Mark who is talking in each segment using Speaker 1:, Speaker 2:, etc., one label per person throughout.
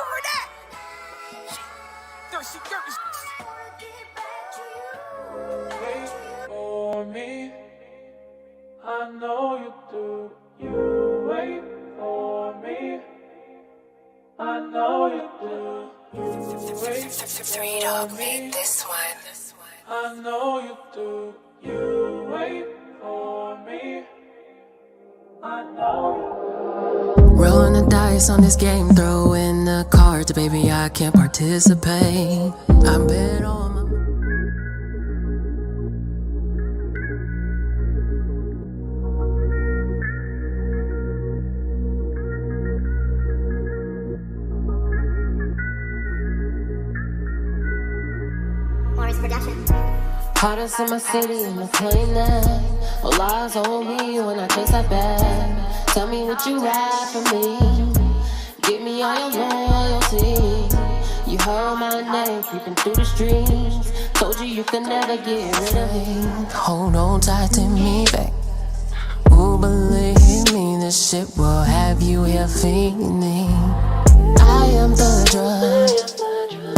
Speaker 1: her that. She thirsty.
Speaker 2: Wait for me, I know you do. You wait for me, I know you do. You wait for me,
Speaker 3: This one.
Speaker 2: I know you do. You wait for me, I know you do.
Speaker 3: Rolling the dice on this game, throwing the cards, baby, I can't participate. I bet on my... Hottest in my city in the plane night. All eyes on me when I chase that bag. Tell me what you ride for me. Give me all your loyalty. You heard my name creeping through the streets. Told you could never get rid of me. Hold on tight to me, back. Ooh, believe me, this shit will have you here feeling. I am the drug.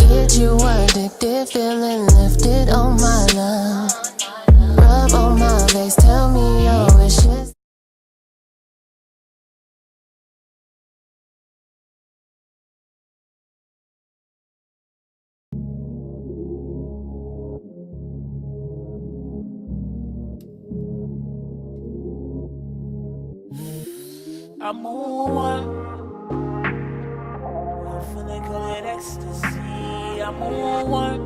Speaker 3: Get you addicted, feeling lifted on my love. Rub on my face, tell me your wishes.
Speaker 2: I'm on one. I'm feeling good at ecstasy. I'm on one.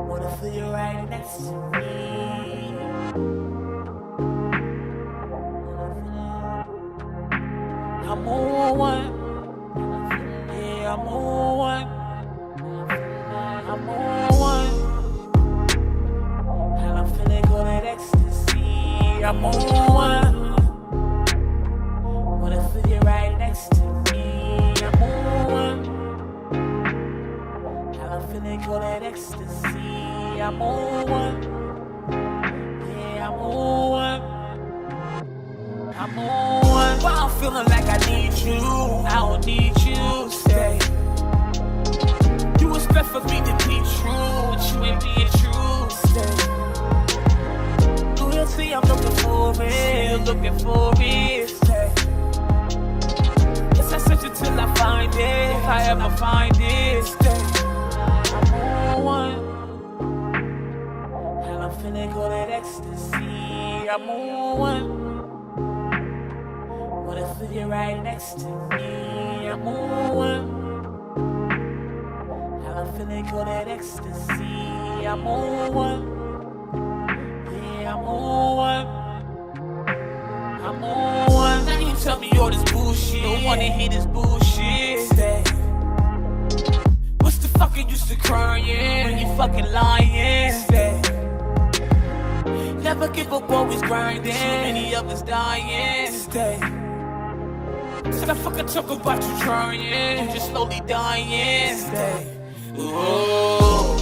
Speaker 2: Wanna feel you right next to me. I'm on one. Yeah, I'm on one. I'm on one. And I'm feeling good at ecstasy. I'm on one. Wanna feel you right next to me. I'm on one. And I'm feeling good at ecstasy. I'm on one. Yeah, I'm on one. I'm on one. But I'm feeling like I need you. I don't need you. Stay. You expect for me to be true, but you ain't being true. Stay. Loyalty, I'm looking for it. Looking for it. Stay. Yes, I search it till I find it. If I ever find it. Stay. I'm on one. And I'm feeling good at ecstasy. I'm on one. Wanna feel you right next to me. I'm on one. And I'm feeling good at ecstasy. I'm on one. Yeah, I'm on one. I'm on one. Now you tell me all this bullshit. Don't wanna hear this bullshit. Stay. What's the fucking use to crying when you fucking lying? Stay. Never give up, always grinding. Many others dying. Stay. Said I fucking talk about you trying, you just slowly dying. Stay. Ooh.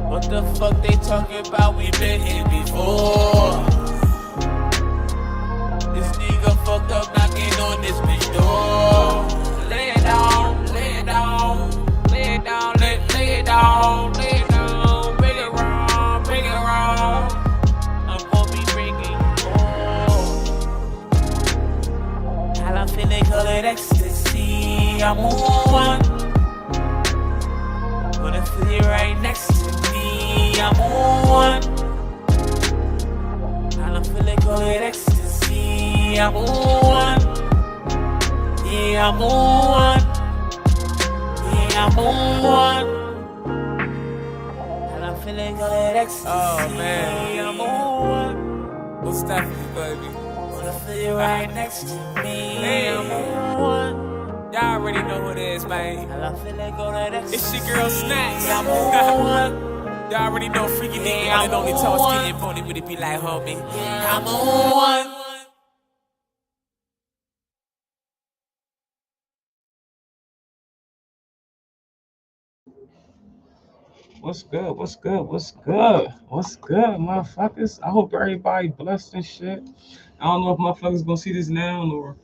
Speaker 2: What the fuck they talking about? We been here before. This nigga fucked up knocking on this bitch door. Lay it down, lay it down, lay it down, lay it down, lay it down. Bring it round, bring it round. I'm gonna be bringing I'm feeling good at ecstasy. I'm on one. Wanna feel you right next to me. I'm on one. And I'm feeling good at ecstasy. I'm on one. Yeah, I'm on one. Yeah, I'm on one. And I'm feeling good at ecstasy. Oh man, I'm on one. What's that for you, baby? Wanna feel you right next to me. I'm on one. Y'all already know who it is, man. It's your girl Snacks. I'm on one. Y'all already know freaky nigga. I don't only talk skinny and pony, but it be like, homie. I'm on one.
Speaker 4: What's good? What's good? What's good? What's good, motherfuckers? I hope everybody blessed and shit. I don't know if motherfuckers gonna see this now or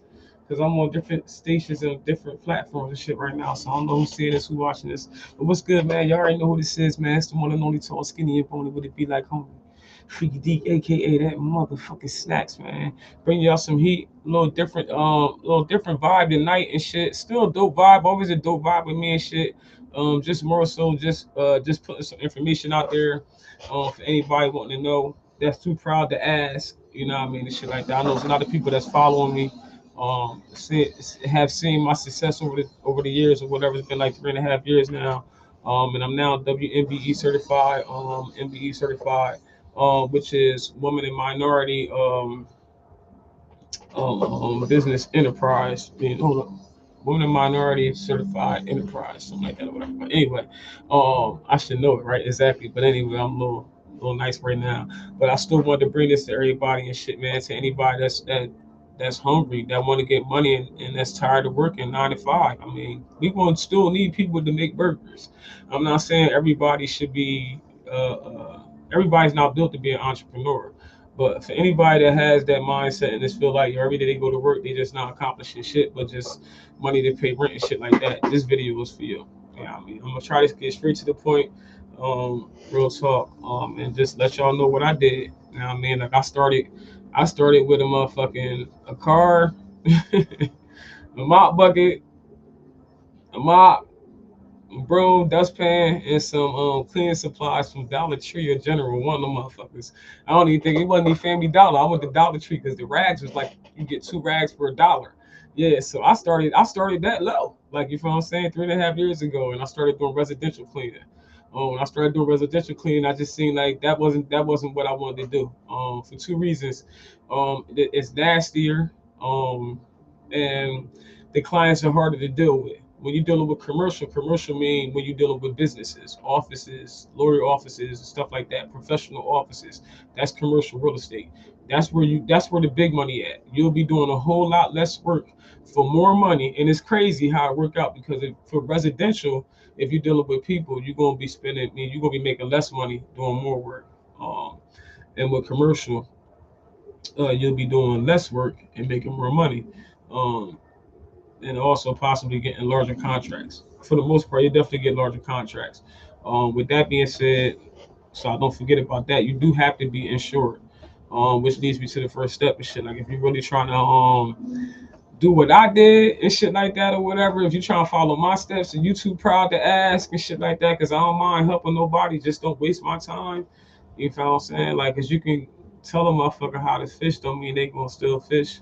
Speaker 4: because I'm on different stations and different platforms and shit right now. So I don't know who's seeing this, who's watching this. But what's good, man? Y'all already know who this is, man. It's the one and only tall, skinny, and bony. Would it be like homie? Freaky D, aka that motherfucking snacks, man. Bring y'all some heat, little different vibe tonight and shit. Still a dope vibe, always a dope vibe with me and shit. Just more so, just putting some information out there, for anybody wanting to know. That's too proud to ask, you know what I mean, and shit like that. I know there's a lot of people that's following me, have seen my success over the years or whatever. It's been like 3.5 years now, and I'm now WMBE certified, MBE certified, which is woman and minority business enterprise. Hold up, woman and minority certified enterprise, something like that or whatever. But anyway, I should know it right exactly. But anyway, I'm a little nice right now. But I still want to bring this to everybody and shit, man. To anybody that's hungry, that want to get money and that's tired of working 9 to 5. I mean, we gonna still need people to make burgers. I'm not saying everybody should be. Everybody's not built to be an entrepreneur. But for anybody that has that mindset and just feel like every day they go to work, they just not accomplishing shit, but just money to pay rent and shit like that, this video was for you. Yeah, I mean, I'm gonna try to get straight to the point, real talk, and just let y'all know what I did. You know what I mean? Like I started with a car, a mop bucket, a mop, broom, dustpan, and some cleaning supplies from Dollar Tree or General. One of them motherfuckers. I don't even think it wasn't even Family Dollar. I went to Dollar Tree because the rags was like you get 2 rags for $1. Yeah, so I started that low, like you feel what I'm saying, 3.5 years ago, and I started doing residential cleaning. When I started doing residential cleaning, I just seen like that wasn't what I wanted to do. For 2 reasons. It's nastier. And the clients are harder to deal with. When you're dealing with commercial mean when you're dealing with businesses, offices, lawyer offices, stuff like that, professional offices. That's commercial real estate. That's where the big money at. You'll be doing a whole lot less work for more money, and it's crazy how it work out because for residential, if you're dealing with people, you're gonna be making less money doing more work. Um, and with commercial, you'll be doing less work and making more money. Um, and also possibly getting larger contracts. For the most part, you definitely get larger contracts. With that being said, so I don't forget about that, you do have to be insured, which leads me to the first step and shit. Like if you're really trying to do what I did and shit like that or whatever, if you're trying to follow my steps and you too proud to ask and shit like that, because I don't mind helping nobody, just don't waste my time. You know what I'm saying? Like, cause you can tell a motherfucker how to fish, don't mean they gonna still fish.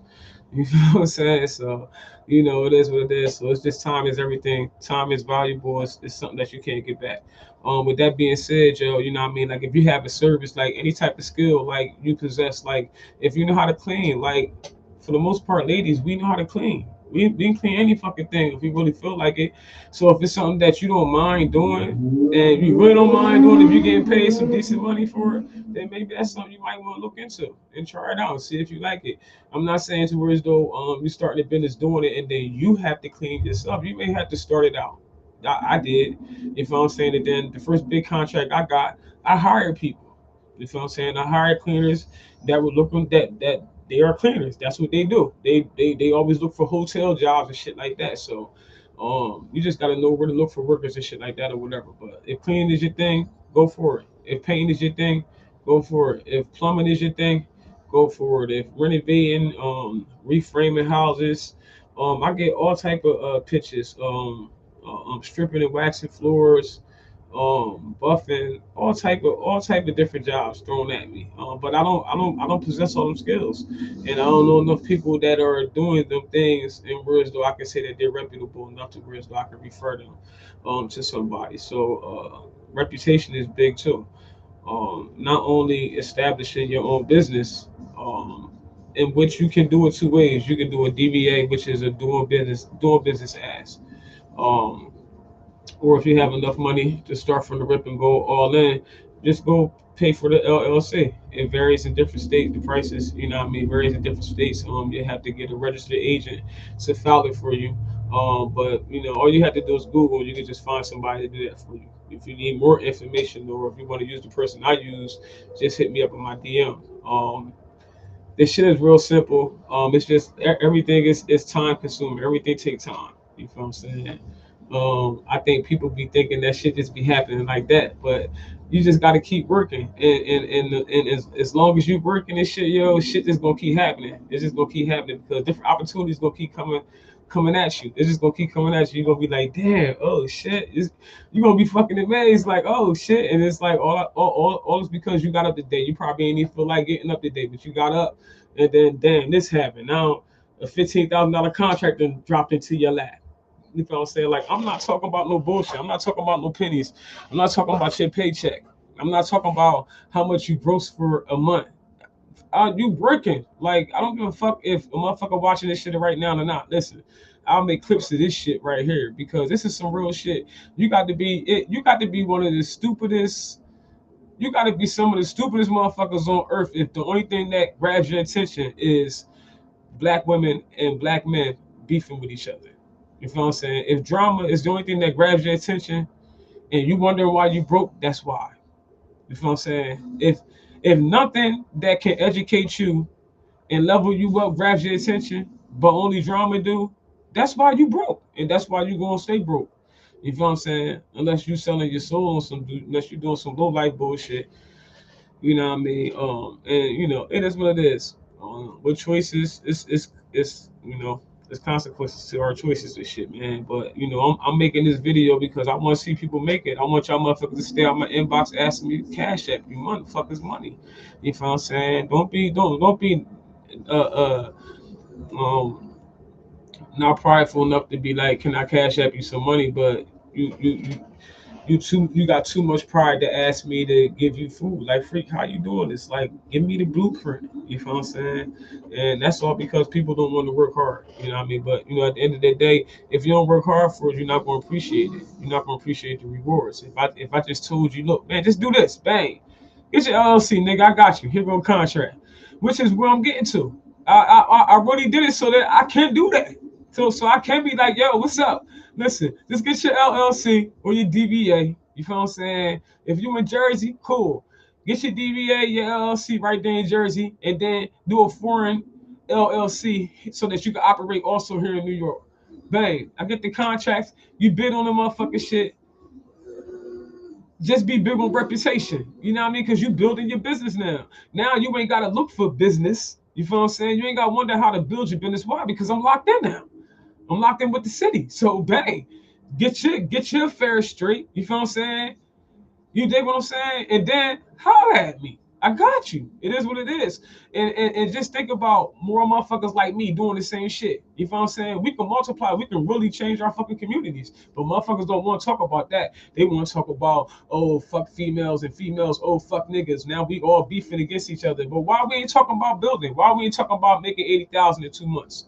Speaker 4: You know what I'm saying? So, it is what it is. So it's just time is everything. Time is valuable. It's something that you can't get back. With that being said, Joe, you know what I mean? Like if you have a service, like any type of skill, like you possess, like if you know how to clean, like for the most part, ladies, we know how to clean. We can clean any fucking thing if we really feel like it. So if it's something that you don't mind doing, and you really don't mind doing, if you're getting paid some decent money for it, then maybe that's something you might want to look into and try it out and see if you like it. I'm not saying to where as though you start the business doing it and then you have to clean yourself. You may have to start it out. I did. If I'm saying it, then the first big contract I got, I hired people. You feel what I'm saying? I hired cleaners that would look that they are cleaners. That's what they do. They always look for hotel jobs and shit like that. So you just gotta know where to look for workers and shit like that or whatever. But if cleaning is your thing, go for it. If painting is your thing, go for it. If plumbing is your thing, go for it. If renovating, reframing houses, I get all type of pitches. Stripping and waxing floors, buffing, all type of different jobs thrown at me. But I don't possess all them skills, and I don't know enough people that are doing them things in words though I can say that they're reputable enough to words though I can refer them to somebody. So reputation is big too. Not only establishing your own business, in which you can do it 2 ways. You can do a DBA, which is a doing business as. Um, or if you have enough money to start from the rip and go all in, just go pay for the LLC. It varies in different states. The prices, what I mean, varies in different states. You have to get a registered agent to file it for you. But all you have to do is Google. You can just find somebody to do that for you. If you need more information, or if you want to use the person I use, just hit me up in my DM. This shit is real simple. It's just everything is time consuming. Everything takes time. You feel what I'm saying? I think people be thinking that shit just be happening like that, but you just got to keep working, and as long as you working this shit, yo, shit just gonna keep happening. It's just gonna keep happening because different opportunities gonna keep coming at you. It's just gonna keep coming at you. You're gonna be like, damn, oh shit. You're gonna be fucking amazed, like, oh shit. And it's like all is because you got up today. You probably ain't even feel like getting up today, but you got up, and then damn, this happened. Now a $15,000 contract then dropped into your lap. You know what I'm saying? Like, I'm not talking about no bullshit. I'm not talking about no pennies. I'm not talking about your paycheck. I'm not talking about how much you gross for a month. You working. Like, I don't give a fuck if a motherfucker watching this shit right now or not. Listen, I'll make clips of this shit right here because this is some real shit. You got to be it. You got to be one of the stupidest. You got to be some of the stupidest motherfuckers on earth if the only thing that grabs your attention is black women and black men beefing with each other. You feel what I'm saying? If drama is the only thing that grabs your attention and you wonder why you broke, that's why. You feel what I'm saying? If nothing that can educate you and level you up grabs your attention, but only drama do, that's why you broke. And that's why you gonna stay broke. You feel what I'm saying? Unless you selling your soul on unless you doing some low life bullshit. You know what I mean? And you know, it is what it is. With choices, it's there's consequences to our choices and shit, man. But you know, I'm making this video because I want to see people make it. I want y'all motherfuckers to stay out my inbox asking me to cash app you motherfuckers money. You feel what I'm saying? Don't be uh uh um not prideful enough to be like, can I cash app you some money? But you got too much pride to ask me to give you food. Like, freak, how you doing this? Like, give me the blueprint. You feel what I'm saying? And that's all because people don't want to work hard. You know what I mean? But you know, at the end of the day, if you don't work hard for it, you're not gonna appreciate it. You're not gonna appreciate the rewards. If I just told you, look, man, just do this, bang. Get your LLC, nigga. I got you. Here go contract. Which is where I'm getting to. I really did it so that I can do that. So I can be like, yo, what's up? Listen, just get your LLC or your DBA. You feel what I'm saying? If you in Jersey, cool. Get your DBA, your LLC right there in Jersey, and then do a foreign LLC so that you can operate also here in New York. Bang. I get the contracts. You bid on the motherfucking shit. Just be big on reputation. You know what I mean? Because you building your business now. Now you ain't got to look for business. You feel what I'm saying? You ain't got to wonder how to build your business. Why? Because I'm locked in now. I'm locked in with the city. So bang, get your affairs straight. You feel what I'm saying? You dig what I'm saying? And then holler at me. I got you. It is what it is. And just think about more motherfuckers like me doing the same shit. You feel what I'm saying? We can multiply. We can really change our fucking communities. But motherfuckers don't want to talk about that. They want to talk about, oh, fuck females and females, oh, fuck niggas. Now we all beefing against each other. But why we ain't talking about building? Why we ain't talking about making 80,000 in 2 months?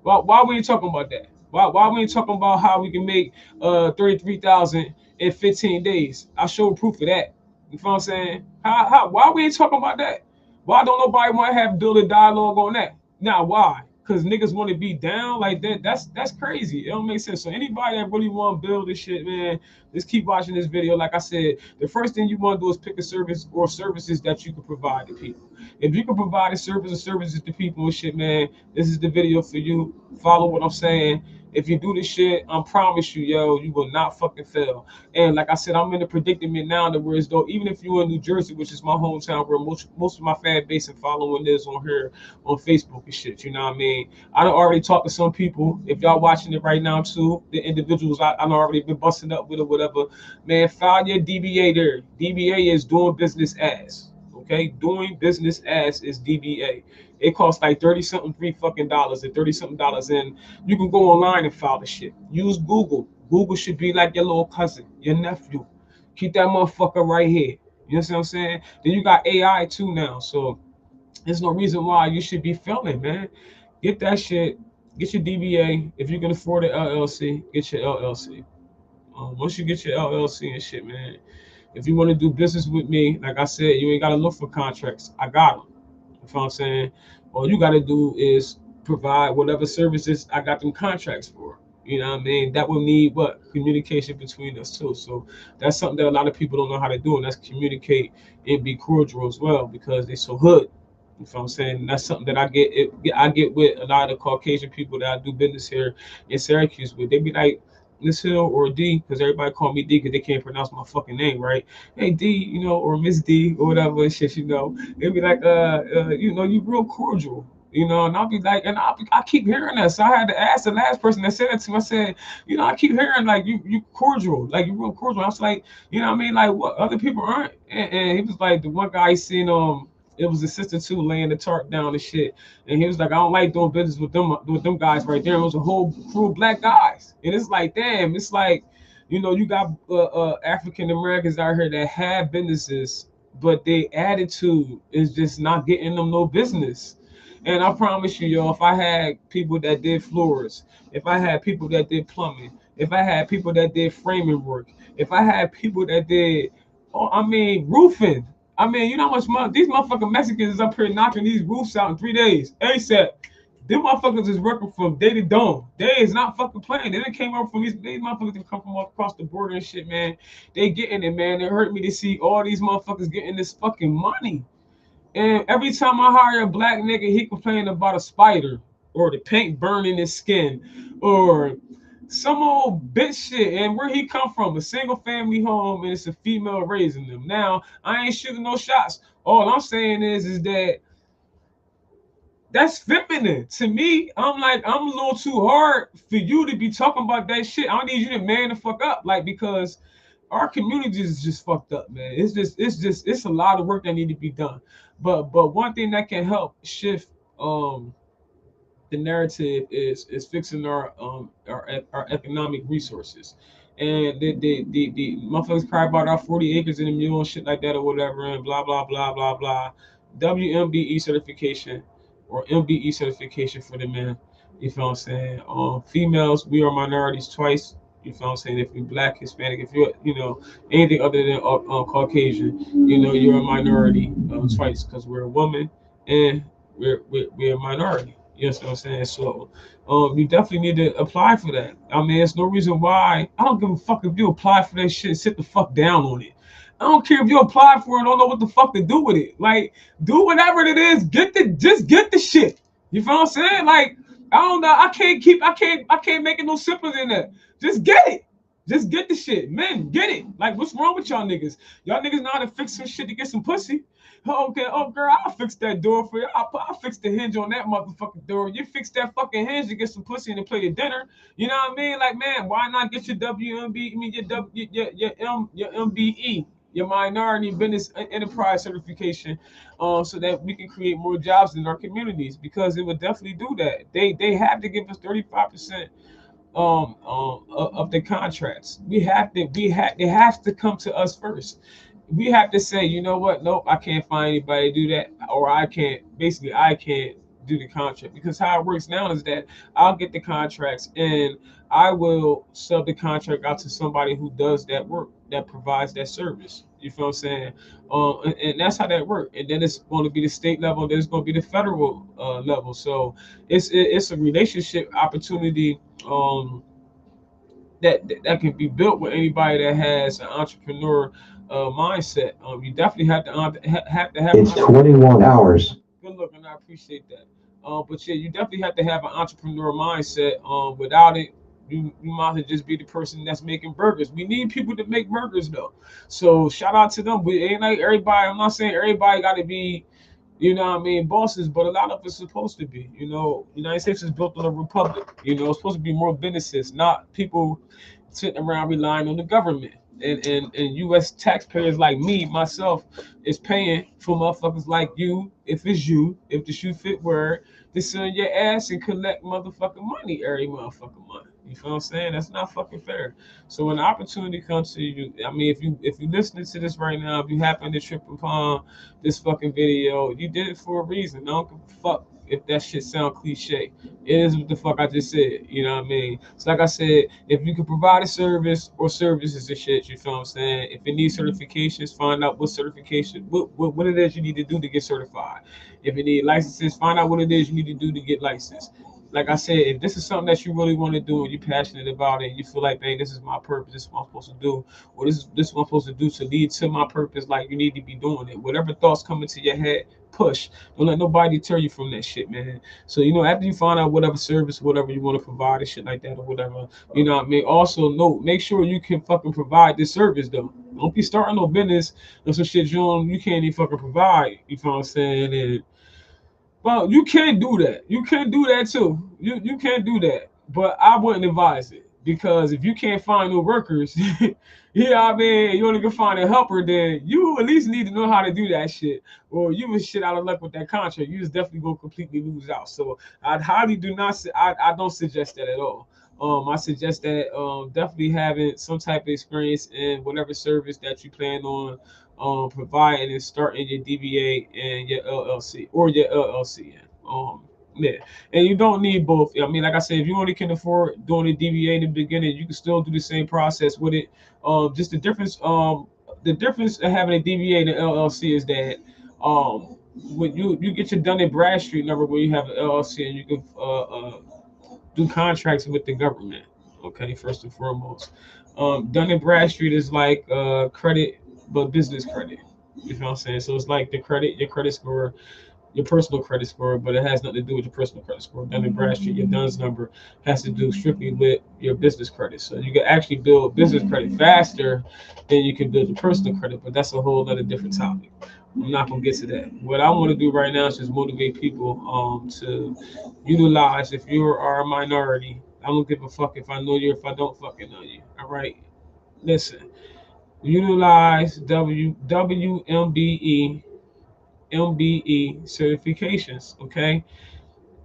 Speaker 4: Why we ain't talking about that? Why we ain't talking about how we can make 33,000 in 15 days? I showed proof of that. You feel what I'm saying? Why we ain't talking about that? Why don't nobody want to have build a dialogue on that? Now why? Because niggas want to be down like that. That's crazy. It don't make sense. So anybody that really want to build this shit, man, just keep watching this video. Like I said, the first thing you want to do is pick a service or services that you can provide to people. If you can provide a service or services to people and shit, man, this is the video for you. Follow what I'm saying. If you do this shit, I promise you, yo, you will not fucking fail. And like I said, I'm in a predicament now that where as though even if you're in New Jersey, which is my hometown, where most of my fan base and following is on here on Facebook and shit, you know what I mean? I done already talked to some people. If y'all watching it right now too, the individuals I done already been busting up with or whatever, man, file your DBA there. DBA is doing business as. Okay, doing business as is DBA. It costs like 30 something free fucking dollars and 30 something dollars, and you can go online and file the shit. Use Google. Google should be like your little cousin, your nephew. Keep that motherfucker right here. You know what I'm saying? Then you got AI too now, so there's no reason why you should be failing, man. Get that shit. Get your DBA. If you can afford an LLC, get your LLC. Once you get your LLC and shit, man, if you want to do business with me, like I said, you ain't got to look for contracts. I got them. You know what I'm saying? All you got to do is provide whatever services I got them contracts for. You know what I mean? That will need what? Communication between us too. So that's something that a lot of people don't know how to do, and that's communicate and be cordial as well because they so hood. You know what I'm saying? That's something that I get with a lot of the Caucasian people that I do business here in Syracuse with. They be like, Miss Hill or D, because everybody call me D because they can't pronounce my fucking name right. Hey D, or Miss D or whatever and shit, They be like, you real cordial. And I'll be like, and I keep hearing that. So I had to ask the last person that said that to me. I said, I keep hearing like you cordial, like you real cordial. I was like, what I mean? Like what other people aren't? And he was like, the one guy I seen it was the sister too laying the tarp down and shit. And he was like, I don't like doing business with them guys right there. It was a whole crew of black guys. And it's like, damn, it's like, you got African Americans out here that have businesses, but their attitude is just not getting them no business. And I promise you, yo, if I had people that did floors, if I had people that did plumbing, if I had people that did framing work, if I had people that did, roofing. You know how much money these motherfucking Mexicans is up here knocking these roofs out in 3 days. ASAP. Them motherfuckers is working from day to dawn. They is not fucking playing. They done came up from these motherfuckers that come from across the border and shit, man. They getting it, man. It hurt me to see all these motherfuckers getting this fucking money. And every time I hire a black nigga, he complain about a spider or the paint burning his skin or some old bitch shit. And where he come from, a single family home, and it's a female raising them. Now, I ain't shooting no shots. All I'm saying is that that's feminine. To me, I'm like, I'm a little too hard for you to be talking about that shit. I need you to man the fuck up. Like, because our community is just fucked up, man. It's a lot of work that need to be done. But one thing that can help shift the narrative is fixing our economic resources. And the motherfuckers cry about our 40 acres and a mule and shit like that or whatever and blah blah blah blah blah. WMBE certification or MBE certification for the men. You feel what I'm saying? Females, we are minorities twice. You feel what I'm saying? If you're black, Hispanic, if you're anything other than Caucasian, you're a minority twice because we're a woman and we're a minority. You know what I'm saying? So you definitely need to apply for that. There's no reason why. I don't give a fuck if you apply for that shit, sit the fuck down on it. I don't care if you apply for it and don't know what the fuck to do with it. Like, do whatever it is, just get the shit. You feel what I'm saying? Like, I don't know. I can't make it no simpler than that. Just get it. Just get the shit. Men, get it. Like, what's wrong with y'all niggas? Y'all niggas know how to fix some shit to get some pussy. Oh, okay, oh girl, I'll fix that door for you. I'll fix the hinge on that motherfucking door. You fix that fucking hinge to get some pussy and to play the dinner. You know what I mean? Like, man, why not get your WMB? I mean, your MBE, your minority business enterprise certification, so that we can create more jobs in our communities, because it would definitely do that. They have to give us 35% of the contracts. It has to come to us first. We have to say, you know what? Nope, I can't find anybody to do that, or I can't do the contract, because how it works now is that I'll get the contracts and I will sub the contract out to somebody who does that work, that provides that service. You feel what I'm saying? And that's how that works. And then it's going to be the state level, then it's going to be the federal level. So it's a relationship opportunity that can be built with anybody that has an entrepreneur mindset. You definitely have to have. It's 21 hours. Good looking, I appreciate that. But yeah, you definitely have to have an entrepreneur mindset. Without it, you might as well just be the person that's making burgers. We need people to make burgers though. So shout out to them. But it ain't like everybody. I'm not saying everybody got to be, bosses, but a lot of it's supposed to be. United States is built on a republic. It's supposed to be more businesses, not people sitting around relying on the government. And U.S. taxpayers like me, myself, is paying for motherfuckers like you, if the shoe fit word, to sit on your ass and collect motherfucking money every motherfucking month. You feel what I'm saying? That's not fucking fair. So when the opportunity comes to you, if you listening to this right now, if you happen to trip upon this fucking video, you did it for a reason. I don't give a fuck if that shit sound cliche. It is what the fuck I just said. You know what I mean? So like I said, if you can provide a service or services and shit, you feel what I'm saying? If it needs certifications, find out what certification, what it is you need to do to get certified. If you need licenses, find out what it is you need to do to get licensed. Like I said, if this is something that you really want to do and you're passionate about it, and you feel like, dang, this is my purpose, this is what I'm supposed to do, or this is what I'm supposed to do to lead to my purpose, like, you need to be doing it. Whatever thoughts come into your head, push. Don't let nobody deter you from that shit, man. So after you find out whatever service, whatever you want to provide, and shit like that, or whatever, what I mean. Also, make sure you can fucking provide this service though. Don't be starting no business or some shit you can't even fucking provide. You know what I'm saying? And well, you can do that. You can do that too. You can do that. But I wouldn't advise it because if you can't find no workers, yeah, I mean, you only can find a helper, then you at least need to know how to do that shit. Or you was shit out of luck with that contract. You was definitely gonna completely lose out. So I'd highly do not. I don't suggest that at all. I suggest that definitely having some type of experience in whatever service that you plan on providing and starting your DBA and your LLC or your LLC. Yeah, and you don't need both. I mean, like I said, if you only can afford doing a DBA in the beginning, you can still do the same process with it. Just the difference of having a DBA and an LLC is that when you get your Dun and Bradstreet number where you have an LLC and you can do contracts with the government. Okay, first and foremost, Dun and Bradstreet is like credit, but business credit. You know what I'm saying? So it's like your credit score, your personal credit score, but it has nothing to do with your personal credit score. Dun and Bradstreet, your Duns number has to do strictly with your business credit. So you can actually build business credit faster than you can build your personal credit, but that's a whole other different topic. I'm not gonna get to that. What I want to do right now is just motivate people to utilize. If you are a minority, I don't give a fuck if I know you or if I don't fucking know you. All right, listen. Utilize MBE certifications. Okay,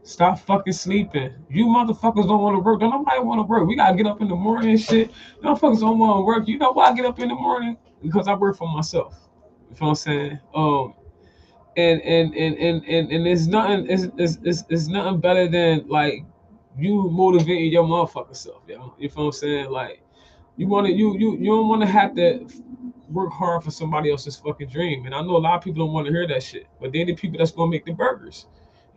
Speaker 4: stop fucking sleeping. You motherfuckers don't want to work. Don't nobody want to work. We gotta get up in the morning and shit. Motherfuckers don't want to work. You know why I get up in the morning? Because I work for myself. You know what I'm saying? And there's nothing it's nothing better than like you motivating your motherfucking self, yo. You know what I'm saying? Like you don't want to have to work hard for somebody else's fucking dream. And I know a lot of people don't want to hear that shit, but they're the people that's gonna make the burgers,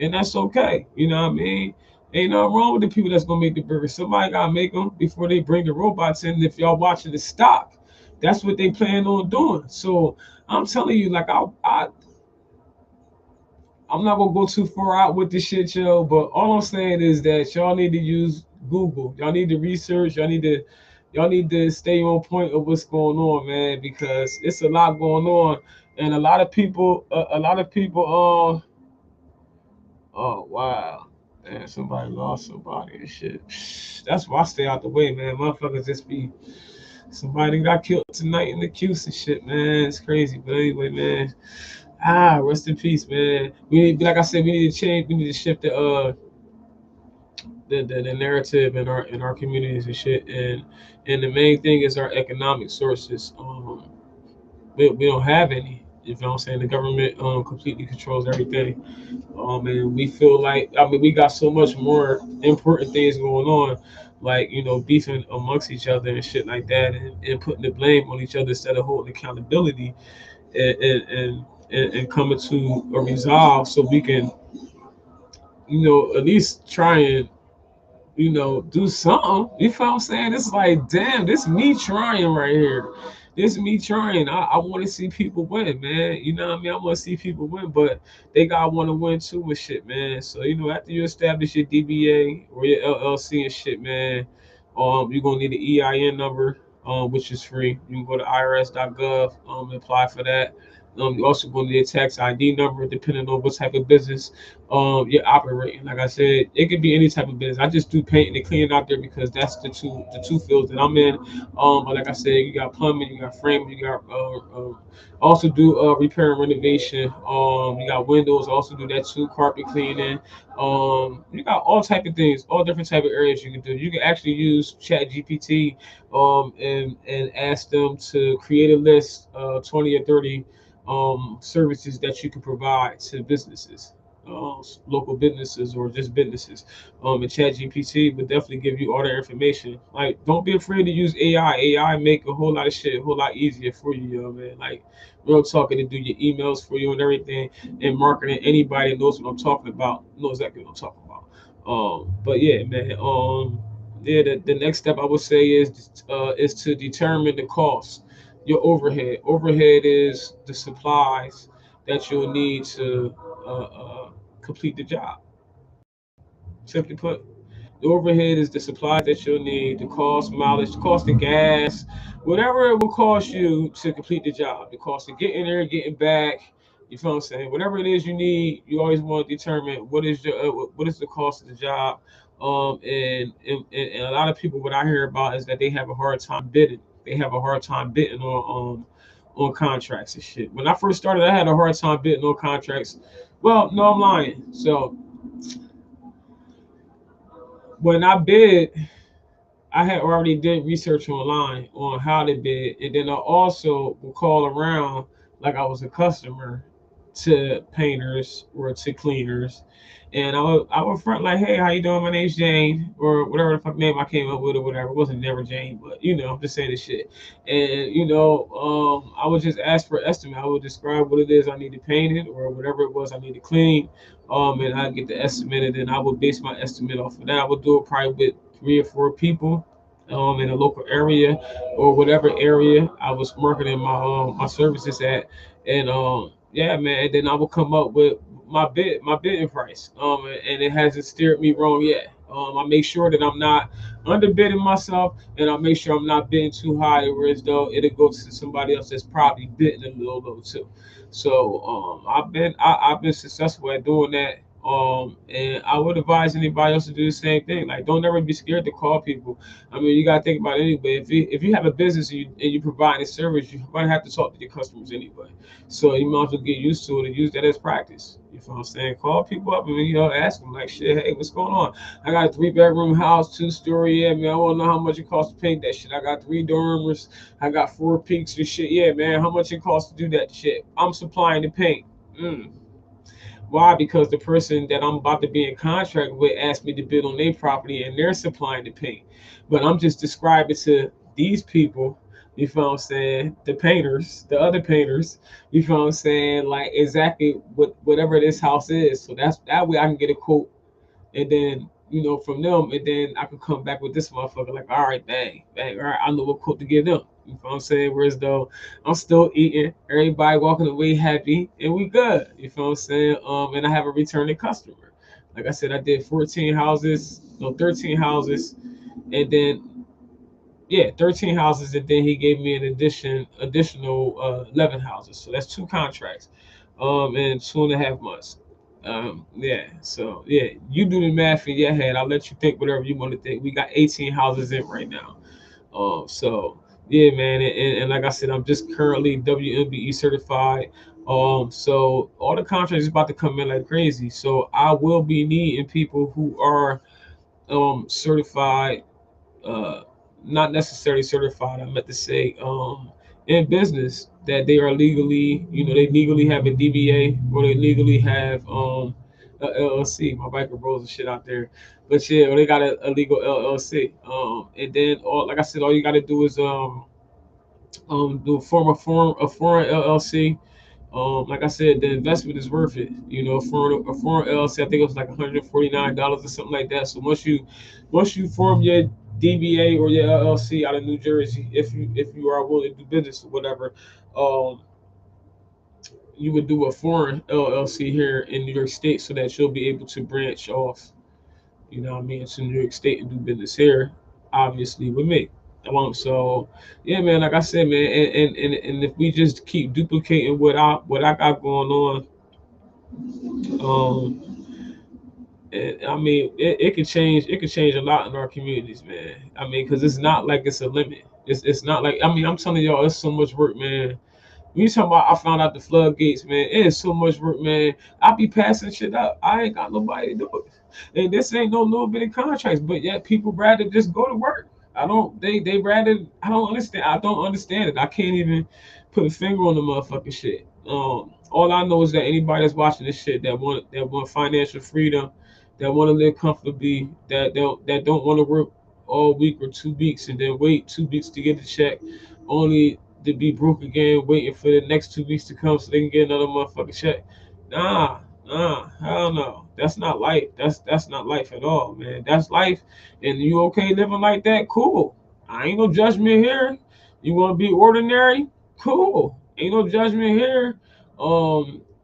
Speaker 4: and that's okay. You know what I mean? Ain't nothing wrong with the people that's gonna make the burgers. Somebody gotta make them before they bring the robots in. If y'all watching the stock, that's what they plan on doing. So I'm telling you, like I'm not gonna go too far out with this shit, yo. But all I'm saying is that y'all need to use Google. Y'all need to research. Y'all need to stay on point of what's going on, man, because it's a lot going on, and a lot of people. Oh wow, man, somebody lost somebody and shit. That's why I stay out the way, man. Motherfuckers just be somebody got killed tonight in the Q's and shit, man. It's crazy, but anyway, man. Rest in peace, man. We need, like I said, we need to change. We need to shift the narrative in our communities and shit. And the main thing is our economic sources. We don't have any. You know what I'm saying? The government completely controls everything. And we feel like we got so much more important things going on, like beefing amongst each other and shit like that, and putting the blame on each other instead of holding accountability and and coming to a resolve so we can at least try and do something. You feel what I'm saying? It's like, damn, this me trying right here. This me trying. I want to see people win, man. You know what I mean? I want to see people win, but they gotta want to win too with shit, man. So after you establish your DBA or your LLC and shit, man, you're gonna need an EIN number, which is free. You can go to irs.gov, apply for that. You also going to need a tax ID number, depending on what type of business you're operating. Like I said, it could be any type of business. I just do painting and cleaning out there because that's the two fields that I'm in. But like I said, you got plumbing, you got framing, you got also do repair and renovation. You got windows, also do that too. Carpet cleaning. You got all type of things, all different type of areas you can do. You can actually use Chat GPT and ask them to create a list, 20 or 30 services that you can provide to businesses, local businesses or just businesses. And ChatGPT would definitely give you all the information. Like, don't be afraid to use AI. AI make a whole lot of shit a whole lot easier for you, man. Like, real talking, to do your emails for you and everything, and marketing. Anybody that knows what I'm talking about knows exactly what I'm talking about. But yeah, man. Yeah, the next step I would say is to determine the cost, your overhead. Overhead is the supplies that you'll need to complete the job. Simply put. The overhead is the supplies that you'll need, the cost, mileage, the cost of gas, whatever it will cost you to complete the job. The cost of getting there, getting back. You feel what I'm saying? Whatever it is you need, you always want to determine what is the cost of the job. And a lot of people, what I hear about is that they have a hard time bidding. They have a hard time bidding on contracts and shit. When I first started, I had a hard time bidding on contracts. Well, no, I'm lying. So when I bid, I had already did research online on how to bid, and then I also would call around like I was a customer to painters or to cleaners, and I would front like, "Hey, how you doing? My name's Jane," or whatever the fuck name I came up with or whatever. It wasn't never Jane, but just saying this shit. And I would just ask for estimate. I would describe what it is I needed painted or whatever it was I needed clean, and I get the estimate, and then I would base my estimate off of that. I would do it probably with 3 or 4 people in a local area or whatever area I was marketing my services at, and yeah, man. And then I will come up with my bidding price, and it hasn't steered me wrong yet. I make sure that I'm not underbidding myself, and I make sure I'm not bidding too high, whereas though it'll go to somebody else that's probably bidding a little low too. So I've been successful at doing that. And I would advise anybody else to do the same thing. Like, don't ever be scared to call people. I mean, you gotta think about it anyway. If you have a business and you provide a service, you're gonna have to talk to your customers anyway. So you might as well get used to it and use that as practice. You feel what I'm saying? Call people up and ask them like, shit, hey, what's going on? I got a 3 bedroom house, 2-story. Yeah, man, I want to know how much it costs to paint that shit. I got 3 dormers. I got 4 peaks and shit. Yeah, man, how much it costs to do that shit? I'm supplying the paint. Mm. Why? Because the person that I'm about to be in contract with asked me to bid on their property and they're supplying the paint. But I'm just describing to these people, you feel what I'm saying, the painters, the other painters, you feel what I'm saying, like exactly whatever this house is. So that's that way I can get a quote, and then from them, and then I could come back with this motherfucker like, all right, bang, bang, all right, I know what quote to give them. You know what I'm saying? Whereas though I'm still eating, everybody walking away happy, and we good. You feel what I'm saying? And I have a returning customer. Like I said, I did 14 houses, no, 13 houses, and then yeah, 13 houses, and then he gave me an additional 11 houses. So that's 2 contracts, in 2.5 months. Yeah, so yeah, you do the math in your head. I'll let you think whatever you want to think. We got 18 houses in right now. So yeah, man, and like I said, I'm just currently WMBE certified. So all the contracts is about to come in like crazy. So I will be needing people who are certified, uh, not necessarily certified. I meant to say in business that they are legally, they legally have a DBA or they legally have a LLC. My biker bros and shit out there, but yeah, or they got a legal LLC. And then like I said, all you got to do is do a foreign LLC. Like I said, the investment is worth it. For a foreign LLC, I think it was like $149 or something like that. So once you form your DBA or your LLC out of New Jersey, if you are willing to do business or whatever, um, you would do a foreign LLC here in New York State so that you'll be able to branch off, to New York State and do business here, obviously with me. So yeah, man, like I said, man, and if we just keep duplicating what I got going on, um, I mean, it could change. It could change a lot in our communities, man. I mean, because it's not like it's a limit. It's not like, I mean, I'm telling y'all, it's so much work, man. When you talking about, I found out the floodgates, man. It is so much work, man. I be passing shit up. I ain't got nobody to do it. And this ain't no little bit of contracts, but yet people rather just go to work. I don't. They rather. I don't understand. I don't understand it. I can't even put a finger on the motherfucking shit. All I know is that anybody that's watching this shit that want financial freedom, that want to live comfortably, that don't want to work all week or 2 weeks and then wait 2 weeks to get the check, only to be broke again, waiting for the next 2 weeks to come so they can get another motherfucking check. Hell no. That's not life. That's not life at all, man. That's life, and you okay living like that? Cool. I ain't no judgment here. You want to be ordinary? Cool. Ain't no judgment here.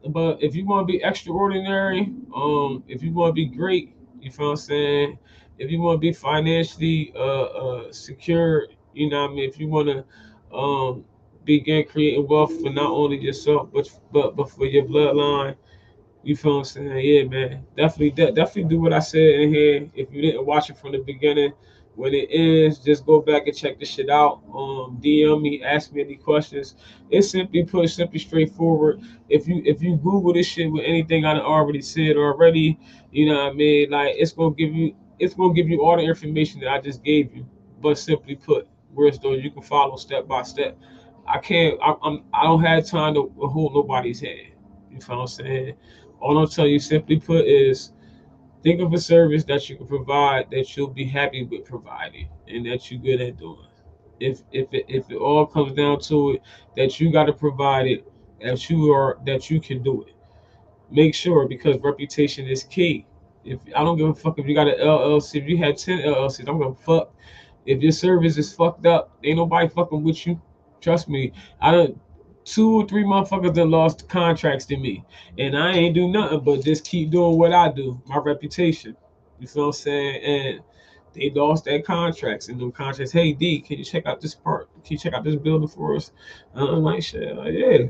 Speaker 4: But if you want to be extraordinary, if you want to be great, you feel what I'm saying? If you want to be financially secure, you know what I mean? If you want to begin creating wealth for not only yourself but for your bloodline, you feel what I'm saying? Yeah, man. Definitely do what I said in here. If you didn't watch it from the beginning, when it ends, just go back and check the shit out. DM me, ask me any questions. It's simply put, simply straightforward. If you Google this shit with anything I done already said already, you know what I mean? Like it's gonna give you all the information that I just gave you. But simply put, whereas though you can follow step by step. I can't. I don't have time to hold nobody's hand. You feel what I'm saying? All I'll tell you, simply put, is think of a service that you can provide that you'll be happy with providing and that you're good at doing. If it all comes down to it, that you got to provide it, that you can do it. Make sure, because reputation is key. If I don't give a fuck if you got an LLC, if you had 10 LLCs, I'm gonna fuck. If your service is fucked up, ain't nobody fucking with you. Trust me. I don't. 2 or 3 motherfuckers that lost contracts to me, and I ain't do nothing but just keep doing what I do. My reputation. You feel what I'm saying? And they lost their contracts, and them contracts. Hey D, can you check out this part? Can you check out this building for us? I'm like, shit, yeah.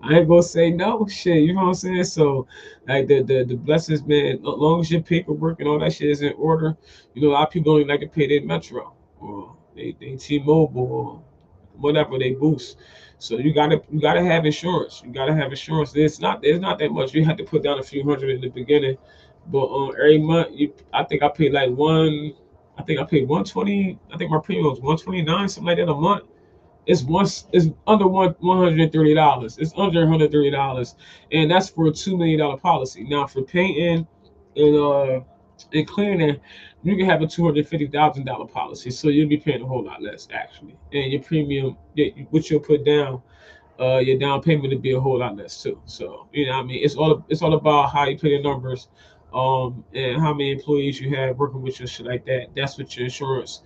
Speaker 4: I ain't gonna say no shit, you know what I'm saying? So like the blessings, man, as long as your paperwork and all that shit is in order, a lot of people don't even like to pay their metro or they T-Mobile or whatever they boost. So you gotta have insurance. You gotta have insurance. There's not that much. You have to put down a few hundred in the beginning, but every month I think I paid like one. I think I paid 120. I think my premium was 129, something like that a month. It's under $130. It's under $130, and that's for a $2 million policy. Now for painting and cleaning, you can have a $250,000 policy, so you'll be paying a whole lot less actually, and your premium, which you'll put down, your down payment would be a whole lot less too. So what I mean, it's all about how you pay the numbers, and how many employees you have working with you, shit like that. That's what your insurance,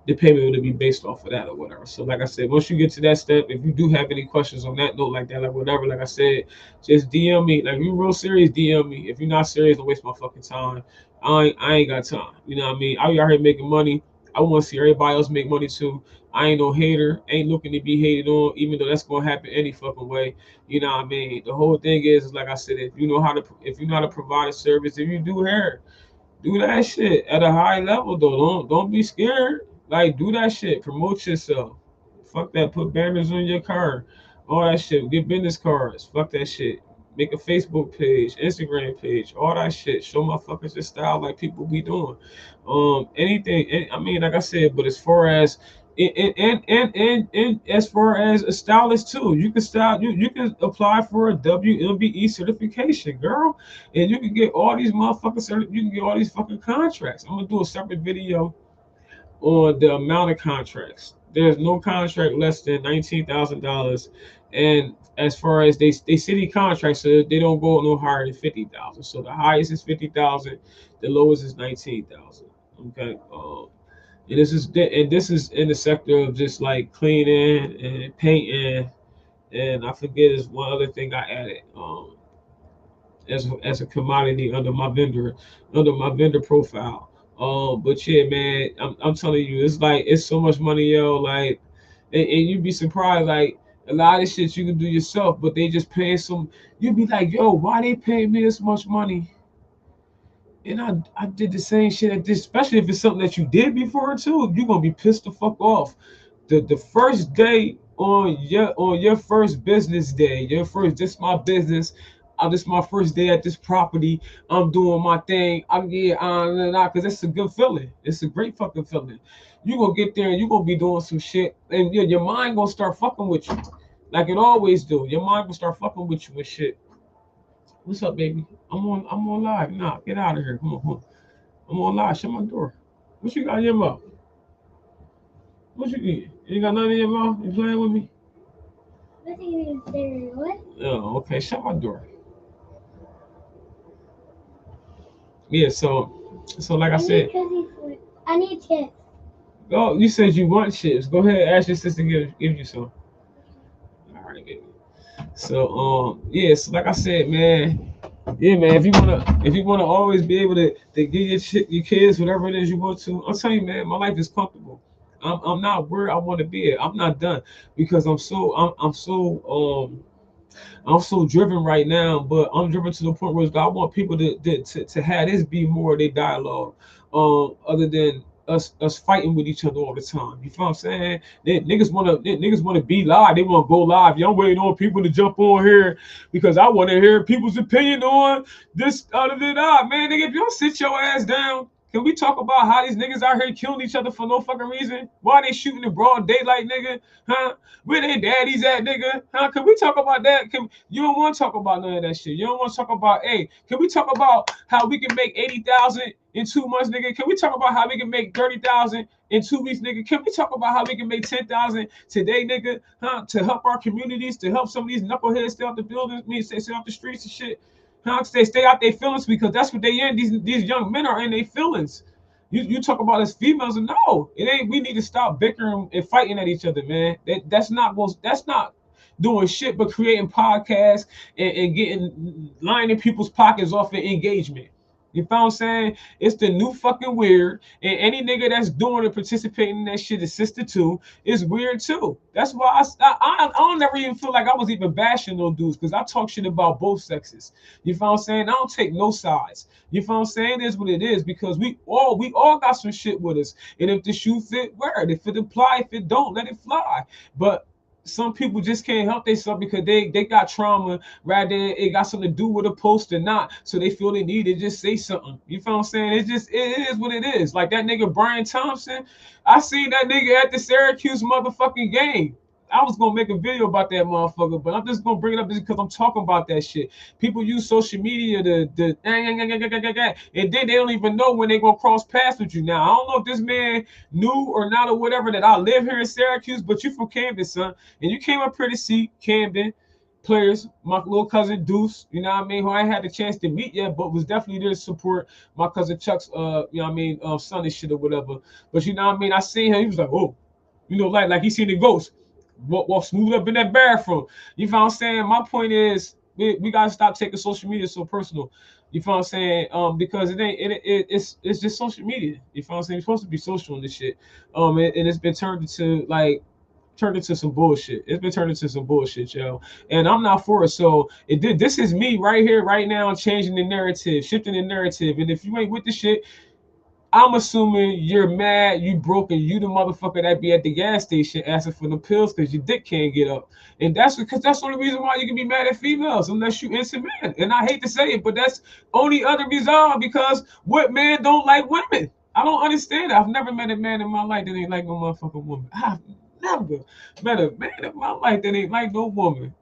Speaker 4: the payment would be based off of that or whatever. So like I said, once you get to that step, if you do have any questions on that note like that, like whatever, like I said, just DM me. Like if you real serious, DM me. If you're not serious, don't waste my fucking time. I ain't got time. You know what I mean? I be out here making money. I want to see everybody else make money too. I ain't no hater. Ain't looking to be hated on, even though that's gonna happen any fucking way. You know what I mean? The whole thing is like I said, if you know how to provide a service, if you do hair, do that shit at a high level though. Don't be scared. Like do that shit. Promote yourself. Fuck that. Put banners on your car. All that shit. Get business cards. Fuck that shit. Make a Facebook page, Instagram page, all that shit. Show motherfuckers your style like people be doing. Anything. I mean, like I said, but as far as and as far as a stylist too, you can style. You can apply for a WMBE certification, girl, and you can get all these motherfuckers. You can get all these fucking contracts. I'm gonna do a separate video on the amount of contracts. There's no contract less than $19,000, and as far as they city contracts, so they don't go no higher than 50,000. So the highest is 50,000, the lowest is 19,000. Okay. And this is in the sector of just like cleaning and painting, and I forget is one other thing I added. As a commodity under my vendor profile. But yeah, man, I'm telling you, it's like it's so much money, yo. Like, and you'd be surprised, like a lot of shit you can do yourself, but they just paying some. You'd be like, yo, why they paying me this much money? And I did the same shit at this, especially if it's something that you did before too. You're gonna be pissed the fuck off. The first day on your first business day, your first this my business. This my first day at this property. I'm doing my thing. I'm getting on and on because it's a good feeling. It's a great fucking feeling. You gonna get there and you gonna be doing some shit, and your mind gonna start fucking with you, like it always do. Your mind gonna start fucking with you with shit. What's up, baby? I'm on live. Nah, get out of here. Come on, come on. I'm on live. Shut my door. What you got in your mouth? What you eat? You got nothing in your mouth? You playing with me?
Speaker 1: Nothing is there. What?
Speaker 4: Oh, okay. Shut my door. Yeah. So like I said,
Speaker 1: cookie food. I need chips.
Speaker 4: go. You said you want chips. Go ahead. Ask your sister to give you some. All right, baby. So yeah, so like I said, man, yeah, man. If you wanna always be able to give your kids whatever it is you want to, I'm telling you, man, my life is comfortable. I'm not where I want to be at. I'm not done because I'm so driven right now, but I'm driven to the point where I want people to have this be more of their dialogue, other than us fighting with each other all the time. You feel what I'm saying? Niggas wanna be live. They wanna go live. Y'all waiting on people to jump on here because I want to hear people's opinion on this other than that. Man, nigga, if y'all sit your ass down. Can we talk about how these niggas out here killing each other for no fucking reason? Why they shooting in broad daylight, nigga? Huh? Where their daddies at, nigga? Huh? Can we talk about that? You don't want to talk about none of that shit. You don't want to talk about, hey, can we talk about how we can make 80,000 in 2 months, nigga? Can we talk about how we can make 30,000 in 2 weeks, nigga? Can we talk about how we can make 10,000 today, nigga? Huh? To help our communities, to help some of these knuckleheads stay out the buildings, stay off the streets and shit. Huh? Stay out their feelings because that's what they in. These young men are in their feelings. You talk about as females, and no, it ain't. We need to stop bickering and fighting at each other, man. That's not doing shit but creating podcasts and getting lining people's pockets off of engagement. You feel what I'm saying? It's the new fucking weird, and any nigga that's doing and participating in that shit is sister too. Is weird too. That's why I don't never even feel like I was even bashing those dudes because I talk shit about both sexes. You feel what I'm saying? I don't take no sides. You feel what I'm saying? It is what it is because we all got some shit with us, and if the shoe fit, wear it. If it apply, if it don't, let it fly. But some people just can't help themselves because they got trauma rather it got something to do with a post or not, so they feel they need to just say something. You feel what I'm saying? It is what it is. Like that nigga Brian Thompson, I seen that nigga at the Syracuse motherfucking game. I was gonna make a video about that motherfucker, but I'm just gonna bring it up because I'm talking about that shit. People use social media and then they don't even know when they gonna cross paths with you. Now I don't know if this man knew or not or whatever that I live here in Syracuse, but you from Camden, son, and you came up here to see Camden players. My little cousin Deuce, you know what I mean, who I ain't had the chance to meet yet, but was definitely there to support my cousin Chuck's, you know what I mean, son and shit or whatever. But you know what I mean, I seen him, he was like, oh, like he seen the ghost walk smooth up in that bathroom. You feel what I'm saying? My point is we gotta stop taking social media so personal. You feel what I'm saying? Because it's just social media. You feel what I'm saying? You're supposed to be social in this shit. And it's been turned into some bullshit. It's been turned into some bullshit, yo. And I'm not for it. So this is me right here, right now, changing the narrative, shifting the narrative. And if you ain't with the shit, I'm assuming you're mad, you broke, and you the motherfucker that be at the gas station asking for the pills because your dick can't get up. And that's because that's the only reason why you can be mad at females, unless you innocent man. And I hate to say it, but that's only other reason because what man don't like women? I don't understand it. I've never met a man in my life that ain't like no motherfucking woman. I've never met a man in my life that ain't like no woman.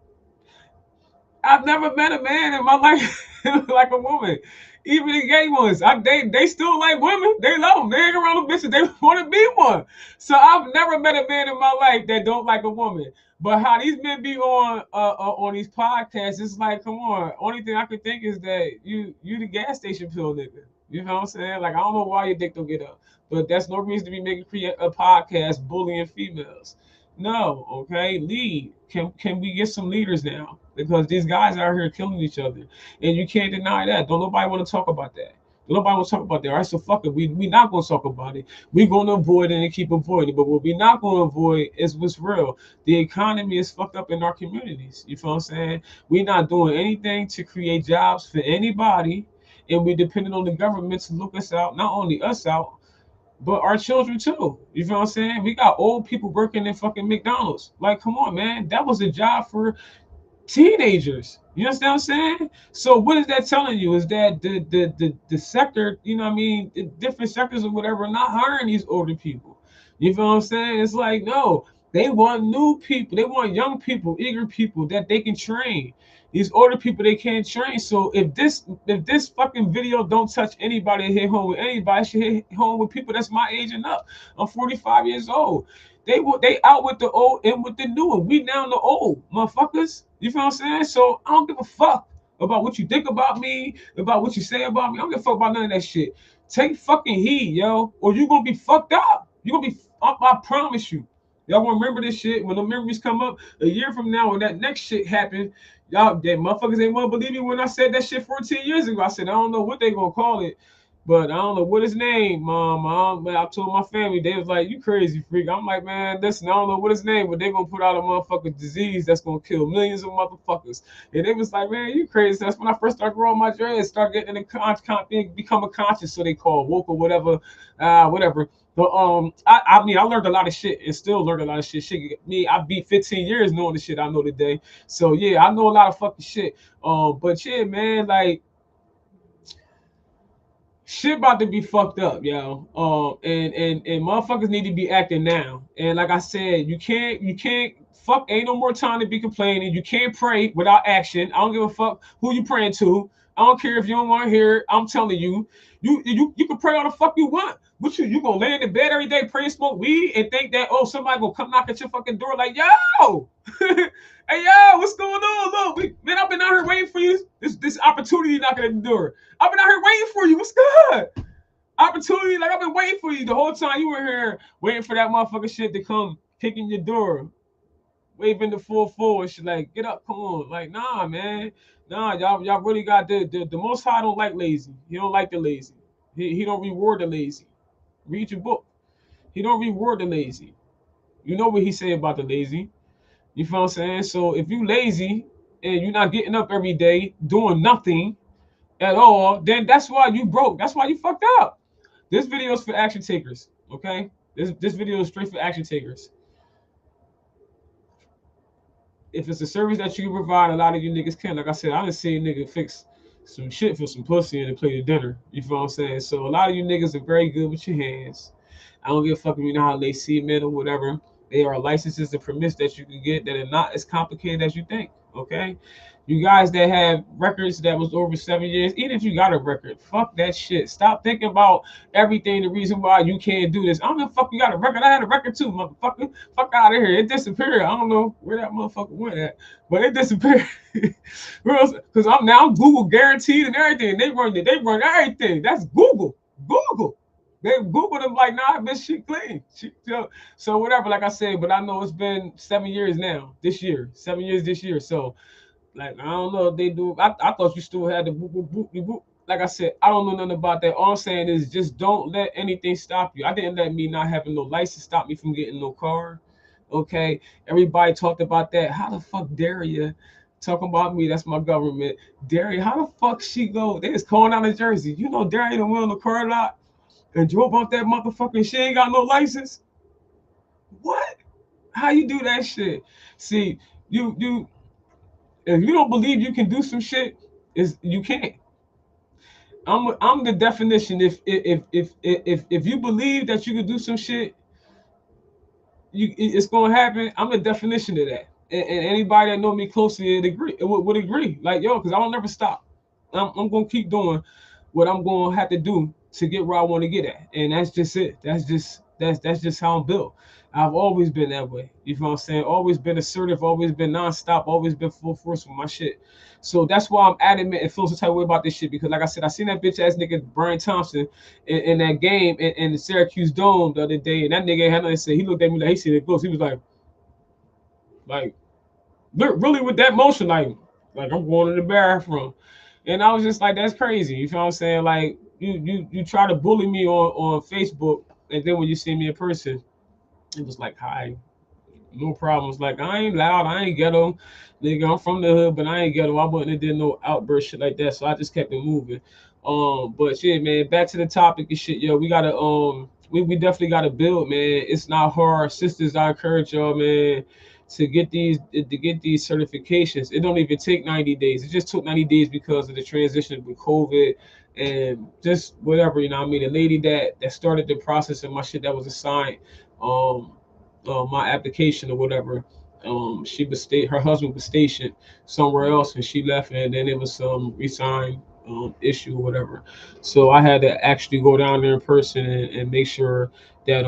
Speaker 4: I've never met a man in my life like a woman. Even the gay ones, they still like women. They love them. They ain't around the bitches. They want to be one. So I've never met a man in my life that don't like a woman. But how these men be on these podcasts, it's like, come on. Only thing I can think is that you the gas station pill nigga. You know what I'm saying? Like I don't know why your dick don't get up, but that's no reason to be making create a podcast bullying females. No, okay, lead. Can we get some leaders now? Because these guys out here killing each other, and you can't deny that. Don't nobody want to talk about that. Don't nobody want to talk about that. All right, so fuck it. We not gonna talk about it. We gonna avoid it and keep avoiding it. But what we not gonna avoid is what's real. The economy is fucked up in our communities. You feel what I'm saying? We not doing anything to create jobs for anybody, and we depending on the government to look us out, not only us out, but our children too. You feel what I'm saying? We got old people working in fucking McDonald's. Like, come on, man. That was a job for teenagers. You understand what I'm saying? So what is that telling you? Is that the sector, you know what I mean, the different sectors or whatever, are not hiring these older people. You feel what I'm saying? It's like, no, they want new people. They want young people, eager people that they can train. These older people they can't train. So if this fucking video don't touch anybody, hit home with anybody, it should hit home with people that's my age and up. I'm 45 years old. They out with the old and with the new one. We down the old motherfuckers. You feel what I'm saying? So I don't give a fuck about what you think about me, about what you say about me. I don't give a fuck about none of that shit. Take fucking heed, yo, or you gonna be fucked up. You gonna be. I promise you. Y'all gonna remember this shit when the memories come up a year from now when that next shit happened. Y'all, that motherfuckers ain't want to believe me when I said that shit 14 years ago. I said I don't know what they gonna call it, but I don't know what his name, mom. I told my family, they was like, "You crazy freak." I'm like, man, listen, I don't know what his name, but they gonna put out a motherfucking disease that's gonna kill millions of motherfuckers. And they was like, man, you crazy. That's when I first started growing my dreads, start getting in the become a conscious, so they call woke or whatever, whatever. But I mean, I learned a lot of shit and still learned a lot of shit. Shit, me, I beat 15 years knowing the shit I know today. So yeah, I know a lot of fucking shit. But yeah, man, like shit about to be fucked up, yo. And motherfuckers need to be acting now. And like I said, you can't fuck. Ain't no more time to be complaining. You can't pray without action. I don't give a fuck who you praying to. I don't care if you don't want to hear it. I'm telling you, you can pray all the fuck you want. What you gonna lay in the bed every day, pray and smoke weed, and think that oh somebody gonna come knock at your fucking door like yo, hey yo, what's going on? Look, man, I've been out here waiting for you. This opportunity knocking at the door. I've been out here waiting for you. What's good? Opportunity, like I've been waiting for you the whole time you were here, waiting for that motherfucking shit to come kicking your door, waving the full forward. Shit, like get up, come on. Like nah, man, nah, y'all really got the Most High don't like lazy. He don't like the lazy. He don't reward the lazy. Read your book. He don't reward the lazy. You know what he say about the lazy. You feel what I'm saying? So if you lazy and you're not getting up every day doing nothing at all, then that's why you broke. That's why you fucked up. This video is for action takers. Okay? This video is straight for action takers. If it's a service that you can provide, a lot of you niggas can. Like I said, I done seen nigga fix some shit for some pussy and play the dinner. You feel what I'm saying? So a lot of you niggas are very good with your hands. I don't give a fuck if you know how they see men or whatever. They are licenses and permits that you can get that are not as complicated as you think. Okay? You guys that have records that was over 7 years, even if you got a record, fuck that shit. Stop thinking about everything, the reason why you can't do this. I don't give a fuck you got a record. I had a record too, motherfucker. Fuck out of here. It disappeared. I don't know where that motherfucker went at, but it disappeared. Because I'm Google guaranteed and everything. They run everything. That's Google. Google. They Googled them like, nah, bitch, she clean. So whatever, like I said, but I know it's been 7 years now, this year. 7 years this year. So like I don't know if they do. I thought you still had the boop, boop, boop, boop, boop. Like I said, I don't know nothing about that. All I'm saying is just don't let anything stop you. I didn't let me not having no license stop me from getting no car. Okay. Everybody talked about that. How the fuck dare you talking about me? That's my government. Daria, how the fuck she go? They just calling out of Jersey. You know Daria done went on the car lot and drove off that motherfucking she ain't got no license. What? How you do that shit? See, you if you don't believe you can do some shit, is you can't. I'm the definition. If you believe that you can do some shit, it's gonna happen. I'm the definition of that. And anybody that know me closely would agree. Like yo, because I don't never stop. I'm gonna keep doing what I'm gonna have to do to get where I want to get at, and that's just it. That's just how I'm built. I've always been that way. You know what I'm saying? Always been assertive, always been nonstop, always been full force with my shit. So that's why I'm adamant and feel some type of way about this shit. Because like I said, I seen that bitch ass nigga Brian Thompson in that game in the Syracuse Dome the other day, and that nigga had nothing to say. He looked at me like he seen it close. He was like, look really with that motion, like I'm going to the bathroom. And I was just like, that's crazy. You feel what I'm saying? Like you try to bully me on Facebook, and then when you see me in person, it was like, hi, no problems. Like I ain't loud, I ain't ghetto, nigga. I'm from the hood, but I ain't ghetto. I wouldn't have did no outburst shit like that. So I just kept it moving. But shit, man, back to the topic and shit, yo. We gotta we definitely gotta build, man. It's not hard. Sisters, I encourage y'all, man, to get these certifications. It don't even take 90 days. It just took 90 days because of the transition with COVID and just whatever, you know what I mean? The lady that started the process of my shit that was assigned my application or whatever. Her husband was stationed somewhere else and she left, and then it was some resign issue or whatever. So I had to actually go down there in person and make sure that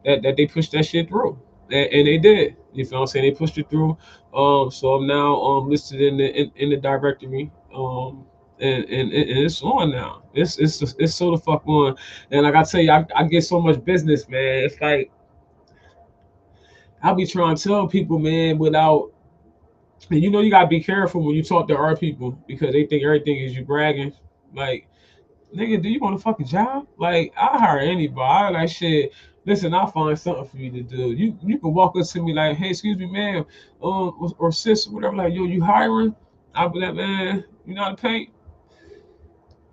Speaker 4: that they pushed that shit through. And they did. You feel what I'm saying? They pushed it through. So I'm now listed in the directory. And it's on now. It's so the fuck on. And like I tell you, I get so much business, man. It's like I'll be trying to tell people, man, without, and you know, you gotta be careful when you talk to our people because they think everything is you bragging. Like, nigga, do you want a fucking job? Like, I hire anybody. I like shit. Listen, I'll find something for you to do. You can walk up to me like, hey, excuse me, ma'am, or sis, or whatever. Like, yo, you hiring? I'll be like, man, you know how to paint?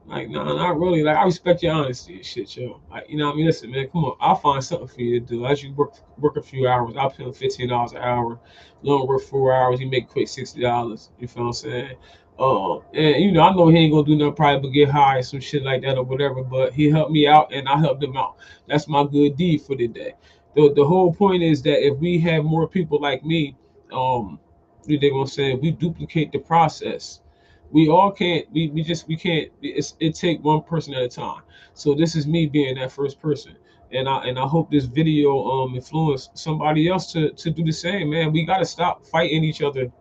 Speaker 4: Like, no, not really. Like, I respect your honesty and shit, yo. Like, you know what I mean? Listen, man, come on. I'll find something for you to do. As you work a few hours, I'll pay them $15 an hour. You don't work 4 hours, you make quick $60. You feel what I'm saying? And you know, I know he ain't gonna do nothing probably but get high or some shit like that or whatever, but he helped me out and I helped him out. That's my good deed for the day. The whole point is that if we have more people like me, they're gonna say we duplicate the process. We all can't. We can't. It take one person at a time. So this is me being that first person, and I hope this video influence somebody else to do the same. Man, we gotta stop fighting each other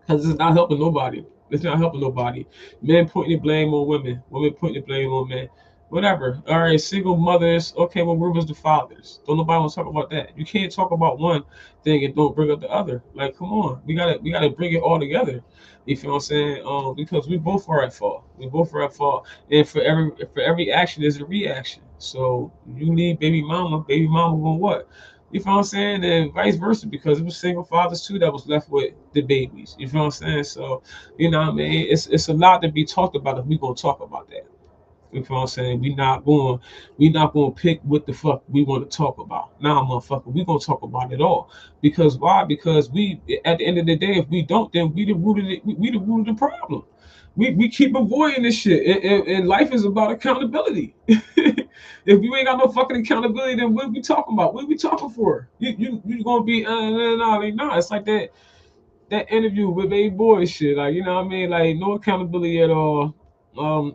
Speaker 4: because it's not helping nobody. It's not helping nobody. Men pointing the blame on women, women pointing the blame on men. Whatever. All right, single mothers. Okay, well, where was the fathers? Don't nobody want to talk about that. You can't talk about one thing and don't bring up the other. Like, come on, we gotta bring it all together. You feel what I'm saying? Because we both are at fault. We both are at fault, and for every action there's a reaction. So you need baby mama gonna what? You feel what I'm saying? And vice versa, because it was single fathers too that was left with the babies. You feel what I'm saying? So, you know what I mean? It's a lot to be talked about if we gonna talk about that. You feel what I'm saying? We not going to pick what the fuck we want to talk about. Nah, motherfucker, we gonna talk about it all. Because why? Because we at the end of the day, if we don't, then we the root of it, we the root of the problem. We keep avoiding this shit. And life is about accountability. If you ain't got no fucking accountability, then what we talking about? What we talking for? You gonna be no. It's like that interview with Baby Boy shit. Like, you know what I mean? Like, no accountability at all.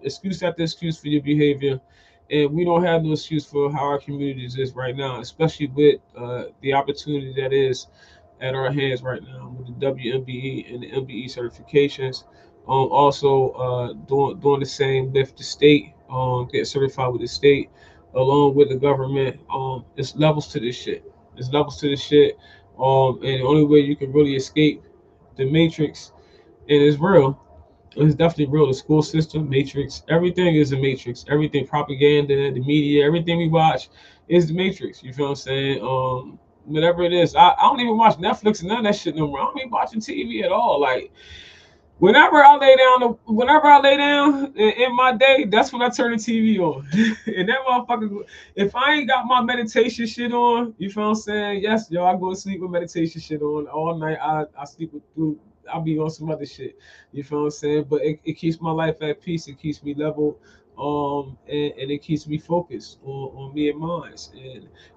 Speaker 4: Excuse after excuse for your behavior. And we don't have no excuse for how our communities is right now, especially with the opportunity that is at our hands right now with the WMBE and the MBE certifications. Also, doing the same with the state, get certified with the state, along with the government. It's levels to this shit. It's levels to this shit. And the only way you can really escape the matrix, and it's real. It's definitely real. The school system, matrix, everything is a matrix. Everything, propaganda, the media, everything we watch is the matrix. You feel what I'm saying? Whatever it is, I don't even watch Netflix and none of that shit no more. I don't even watching TV at all. Like, whenever I lay down in my day, that's when I turn the TV on. And that motherfucker, if I ain't got my meditation shit on, you feel what I'm saying? Yes, yo, I go to sleep with meditation shit on all night. I sleep with through. I'll be on some other shit. You feel what I'm saying? But it keeps my life at peace. It keeps me level. And it keeps me focused on me and mine.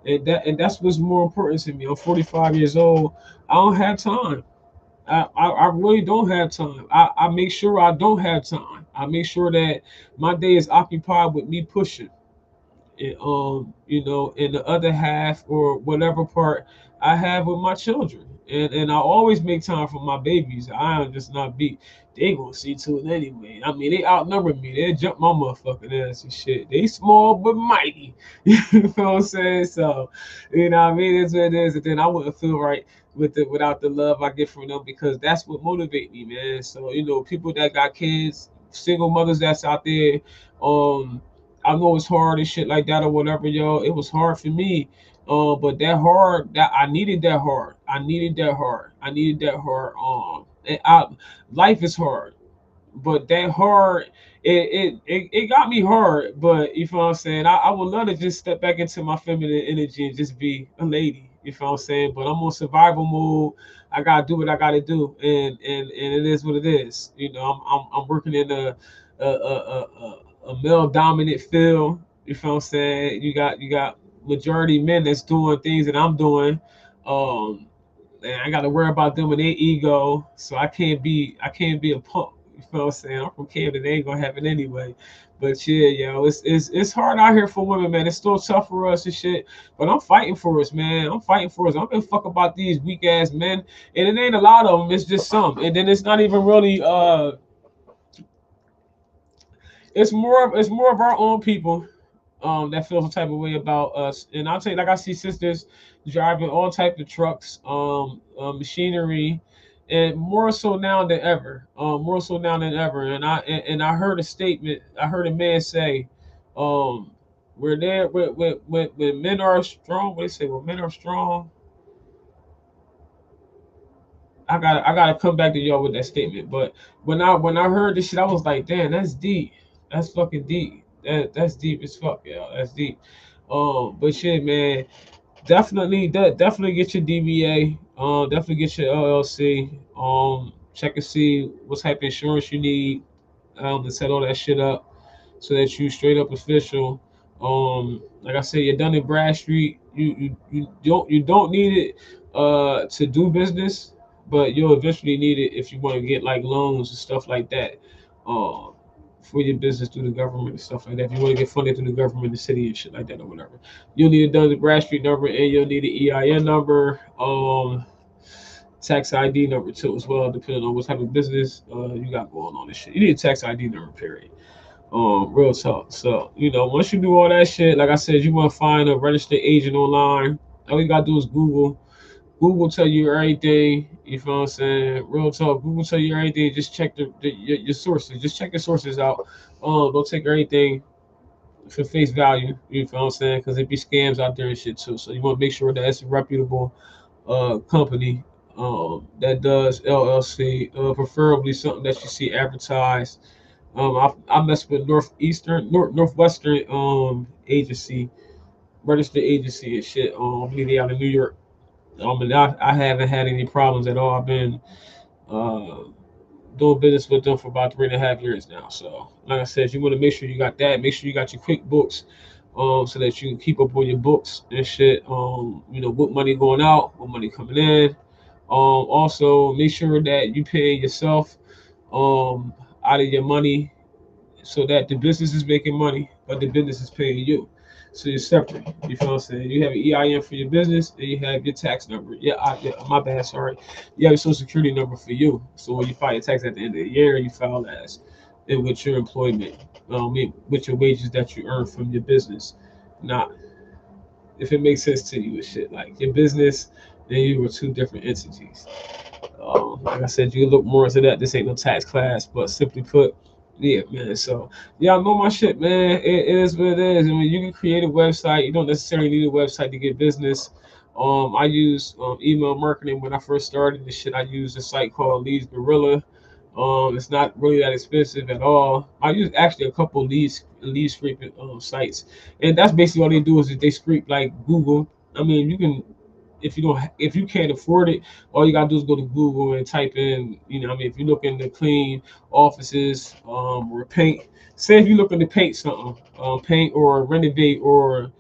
Speaker 4: And that's what's more important to me. I'm 45 years old. I don't have time. I really don't have time. I make sure I don't have time. I make sure that my day is occupied with me pushing. And, and the other half or whatever part I have with my children. And I always make time for my babies. I am just not beat. They gonna see to it anyway. I mean, they outnumber me. They jump my motherfucking ass and shit. They small but mighty. You know what I'm saying? So, you know what I mean? It's what it is. And then I wouldn't feel right without the love I get from them because that's what motivate me, man. So, people that got kids, single mothers that's out there, um, I know it's hard and shit like that or whatever, yo. It was hard for me. But that I needed that hard. I needed that hard. I needed that hard. Life is hard, but that hard, it got me hard. But you feel what I'm saying? I would love to just step back into my feminine energy and just be a lady. You feel what I'm saying? But I'm on survival mode. I gotta do what I gotta do, and it is what it is. I'm working in a male dominant field. You feel what I'm saying? You got majority men that's doing things that I'm doing. Um, and I got to worry about them and their ego, so I can't be a punk. You feel what I'm saying? I'm from Canada, they ain't gonna have it anyway. But yeah, yo, it's hard out here for women, man. It's still tough for us and shit. But I'm fighting for us, man. I'm fighting for us. I don't give a fuck about these weak ass men, and it ain't a lot of them. It's just some, and then it's not even really. It's more of our own people. that feel some type of way about us. And I'll tell you, like I see sisters driving all type of trucks, machinery, and more so now than ever. More so now than ever. And I heard a statement. I heard a man say, um, "We're there when men are strong." What they say? When men are strong, I gotta come back to y'all with that statement. But when I heard this shit, I was like, damn, that's deep. That's fucking deep. That's deep as fuck, yeah. That's deep. But shit, man, definitely get your DBA. Definitely get your LLC. Check and see what type of insurance you need. To set all that shit up so that you straight up official. Like I said, you're done in Bradstreet. You don't need it to do business, but you'll eventually need it if you want to get like loans and stuff like that. Uh, for your business through the government and stuff like that. If you want to get funded through the government, the city and shit like that or whatever. You'll need a Dun and Bradstreet number and you'll need an EIN number. Tax ID number too as well, depending on what type of business you got going on and shit. You need a tax ID number, period. Real talk. So, once you do all that shit, like I said, you want to find a registered agent online. All you gotta do is Google. Google tell you everything. You feel what I'm saying? Real talk. Google tell you everything. Just check your sources. Just check your sources out. Don't take everything for face value. You feel what I'm saying? Because it be scams out there and shit too. So you want to make sure that it's a reputable company that does LLC, preferably something that you see advertised. I mess with Northwestern agency, registered agency and shit. I believe they out of New York. And I haven't had any problems at all. I've been uh, doing business with them for about 3.5 years now. So, like I said, you want to make sure you got that. Make sure you got your QuickBooks, so that you can keep up on your books and shit. What money going out, what money coming in. Also, make sure that you pay yourself out of your money so that the business is making money, but the business is paying you. So you're separate. You feel what I'm saying? You have an EIN for your business, and you have your tax number. Yeah, my bad. Sorry. You have your social security number for you. So when you file your tax at the end of the year, you file as and with your employment, with your wages that you earn from your business. Not if it makes sense to you and shit. Like your business, then you were two different entities. Like I said, you look more into that. This ain't no tax class, but simply put, yeah, man. So y'all know my shit, man. It is what it is. I mean, you can create a website. You don't necessarily need a website to get business. I use email marketing when I first started this shit. I used a site called Leads Gorilla. It's not really that expensive at all. I use actually a couple lead scraping sites, and that's basically all they do is that they scrape like Google. I mean, you can if you can't afford it, all you gotta do is go to Google and type in, if you're looking to clean offices, or paint. Say if you're looking to paint something, paint or renovate or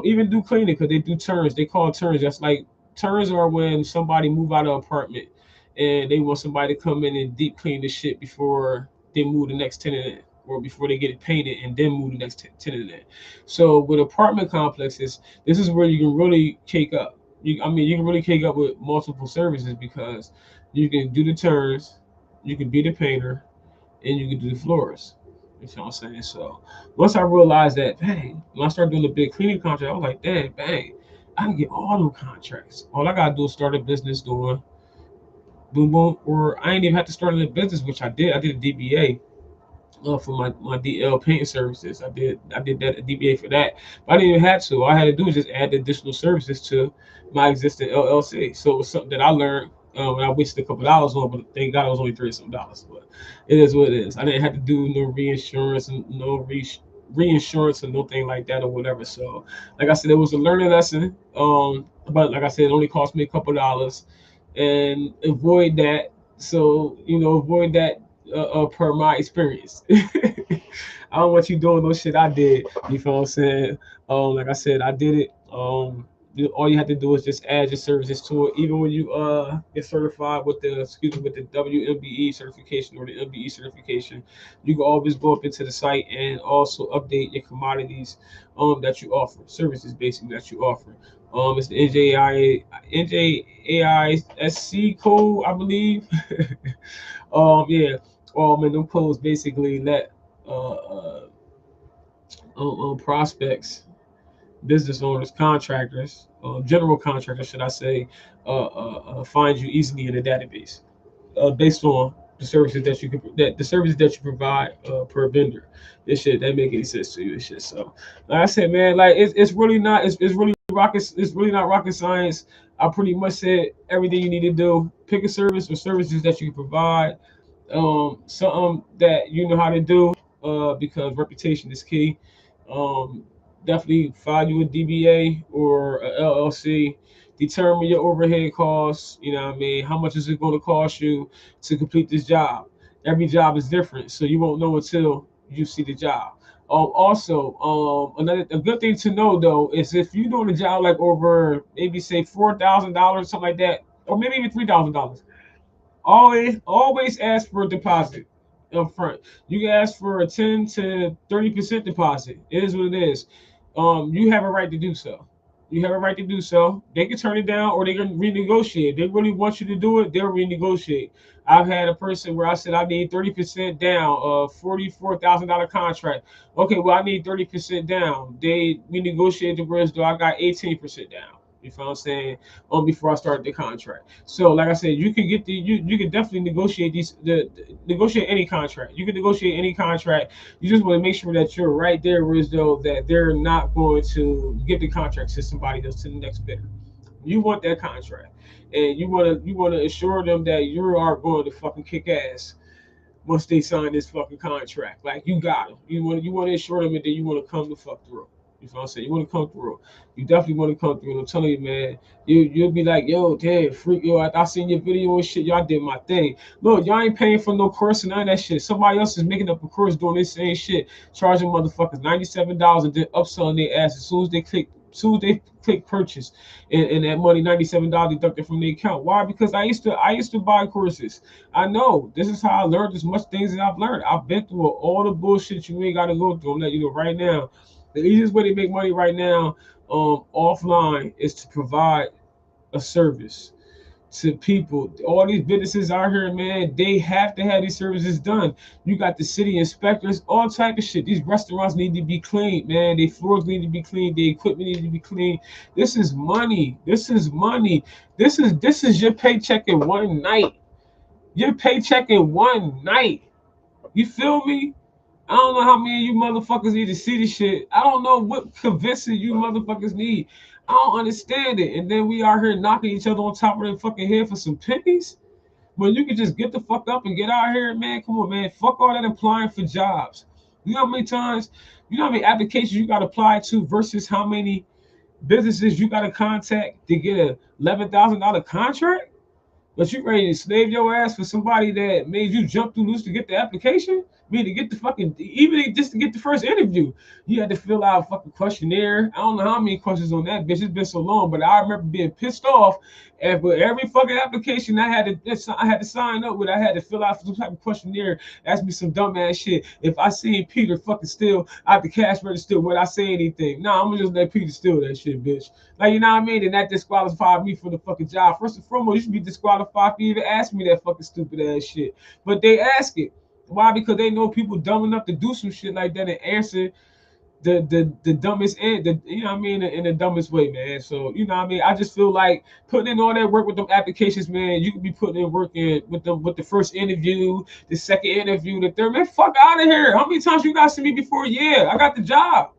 Speaker 4: even do cleaning because they do turns. They call turns. That's like turns are when somebody move out of an apartment and they want somebody to come in and deep clean the shit before they move the next tenant in. Or before they get it painted and then move the next tenant in. So with apartment complexes, this is where you can really cake up. You can really cake up with multiple services because you can do the turns, you can be the painter, and you can do the floors. You know what I'm saying? So once I realized that, dang, when I started doing the big cleaning contract, I was like, dang, bang, I can get all them contracts. All I gotta do is start a business doing boom boom, or I ain't even have to start a business, which I did. I did a DBA for my DL painting services. I did that a DBA for that. But I didn't even have to. All I had to do was just add the additional services to my existing LLC. So it was something that I learned when I wasted a couple dollars on, but thank God it was only $30 some. But it is what it is. I didn't have to do no reinsurance and no reinsurance or nothing like that or whatever. So like I said, it was a learning lesson. But like I said, it only cost me a couple dollars and avoid that. So avoid that per my experience. I don't want you doing no shit I did. You feel what I'm saying? Like I said, I did it. All you have to do is just add your services to it. Even when you get certified with the WMBE certification or the MBE certification, you can always go up into the site and also update your commodities that you offer, services basically that you offer. It's the NJAISC code, I believe. Yeah. And them codes basically let uh, uh prospects, business owners, contractors, general contractors, should I say, find you easily in the database, based on the services that the services that you provide, per vendor. This shit that make any sense to you. This shit. So, like I said, man, like it's really not it's really not rocket science. I pretty much said everything you need to do. Pick a service or services that you can provide, something that you know how to do, because reputation is key. Um, Definitely file you a DBA or a LLC. Determine your overhead costs. You know what I mean? How much is it going to cost you to complete this job? Every job is different, so you won't know until you see the job. Also, another a good thing to know though is if you're doing a job like over maybe say $4,000, something like that, or maybe even $3,000. Always ask for a deposit up front. You can ask for a 10 to 30% deposit. It is what it is. You have a right to do so. You have a right to do so. They can turn it down or they can renegotiate. They really want you to do it, they'll renegotiate. I've had a person where I said I need 30% down, $44,000 contract. Okay, well I need 30% down. They renegotiated the rest though I got 18% down. You feel what I'm saying? Before I start the contract. So like I said, you can get you can definitely negotiate negotiate any contract. You can negotiate any contract. You just want to make sure that you're right there, whereas though that they're not going to give the contract to somebody else, to the next bidder. You want that contract, and you want to assure them that you are going to fucking kick ass once they sign this fucking contract. Like you got them. You want to assure them that you want to come the fuck through. You know what I'm saying? You want to come through. You definitely want to come through. And I'm telling you, man, you'll be like, yo, damn, freak, yo, I seen your video and shit. Y'all did my thing. Look, y'all ain't paying for no course and none of that shit. Somebody else is making up a course doing this same shit, charging motherfuckers $97 and then upselling their ass as soon as they click purchase, and that money $97 deducted from the account. Why? Because I used to buy courses. I know this is how I learned as much things that I've learned. I've been through all the bullshit you ain't got to go through. I'm letting you know right now. The easiest way to make money right now, offline, is to provide a service to people. All these businesses out here, man, they have to have these services done. You got the city inspectors, all type of shit. These restaurants need to be cleaned, man. Their floors need to be cleaned. The equipment need to be cleaned. This is money. This is money. This is your paycheck in one night. Your paycheck in one night. You feel me? I don't know how many of you motherfuckers need to see this shit. I don't know what convincing you motherfuckers need. I don't understand it. And then we are here knocking each other on top of their fucking head for some pennies. When you can just get the fuck up and get out here, man. Come on, man. Fuck all that applying for jobs. You know how many times, you know how many applications you got to apply to versus how many businesses you got to contact to get a $11,000 contract? But you ready to slave your ass for somebody that made you jump through loose to get the application? I mean, to get the fucking, even just to get the first interview, you had to fill out a fucking questionnaire. I don't know how many questions on that bitch. It's been so long, but I remember being pissed off. And for every fucking application I had to sign up with, I had to fill out some type of questionnaire, ask me some dumbass shit. If I seen Peter fucking steal out the cash register, would I say anything? No, I'm gonna just let Peter steal that shit, bitch. Like, you know what I mean? And that disqualified me for the fucking job. First and foremost, you should be disqualified for even asking me that fucking stupid ass shit. But they ask it. Why? Because they know people dumb enough to do some shit like that and answer the dumbest and the, you know what I mean, in the dumbest way, man. So you know what I mean. I just feel like putting in all that work with them applications, man. You could be putting in work in with them with the first interview, the second interview, the third. Man, fuck out of here. How many times you guys see me before? Yeah, I got the job.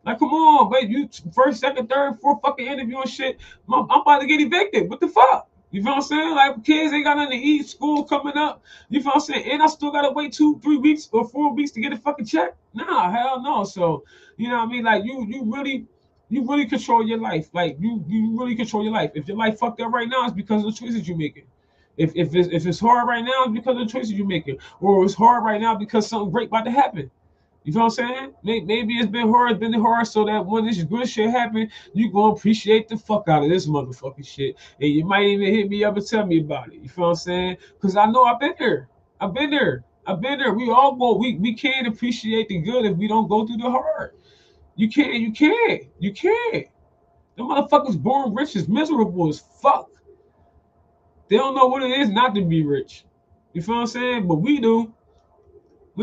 Speaker 4: Like, come on, wait, you first, second, third, fourth fucking interview and shit. I'm about to get evicted. What the fuck? You feel what I'm saying? Like, kids ain't got nothing to eat, school coming up. You feel what I'm saying? And I still gotta wait 2, 3 weeks or 4 weeks to get a fucking check. Nah, hell no. So, you know what I mean? Like, you really control your life. Like, you really control your life. If your life fucked up right now, it's because of the choices you're making. If it's hard right now, it's because of the choices you're making. Or it's hard right now because something great about to happen. You know what I'm saying? Maybe it's been hard so that when this good shit happen, you gonna appreciate the fuck out of this motherfucking shit. And you might even hit me up and tell me about it. You feel what I'm saying? Because I know I've been there. I've been there. I've been there. We all go, we can't appreciate the good if we don't go through the hard. You can't. The motherfuckers born rich is miserable as fuck. They don't know what it is not to be rich. You feel what I'm saying? But we do.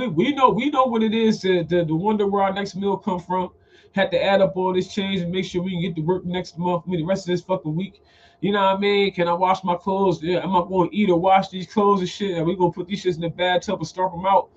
Speaker 4: We know what it is to wonder where our next meal come from. Had to add up all this change and make sure we can get to work next month. I mean, the rest of this fucking week. You know what I mean? Can I wash my clothes? Yeah, am I going to eat or wash these clothes and shit? Are we gonna put these shits in the bathtub and stomp them out?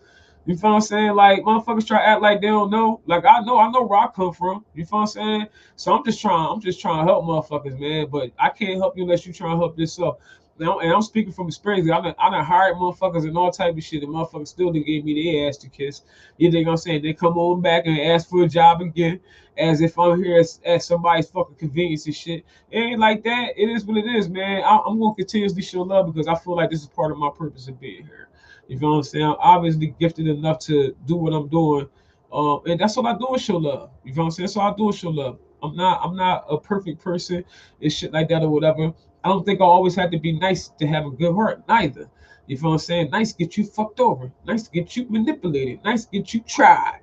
Speaker 4: You feel what I'm saying? Like motherfuckers try to act like they don't know. Like I know where I come from. You feel what I'm saying? So I'm just trying to help motherfuckers, man. But I can't help you unless you trying to help yourself. Now, and I'm speaking from experience. I done hired motherfuckers and all type of shit, and motherfuckers still didn't give me their ass to kiss. You think I'm saying? They come on back and ask for a job again, as if I'm here at somebody's fucking convenience and shit. It ain't like that. It is what it is, man. I'm gonna continuously show love because I feel like this is part of my purpose of being here. You feel what I'm saying? I'm obviously gifted enough to do what I'm doing. And that's all I do is show love. You feel what I'm saying? That's all I do is show love. I'm not a perfect person and shit like that or whatever. I don't think I always have to be nice to have a good heart, neither. You feel what I'm saying? Nice to get you fucked over. Nice to get you manipulated. Nice to get you tried.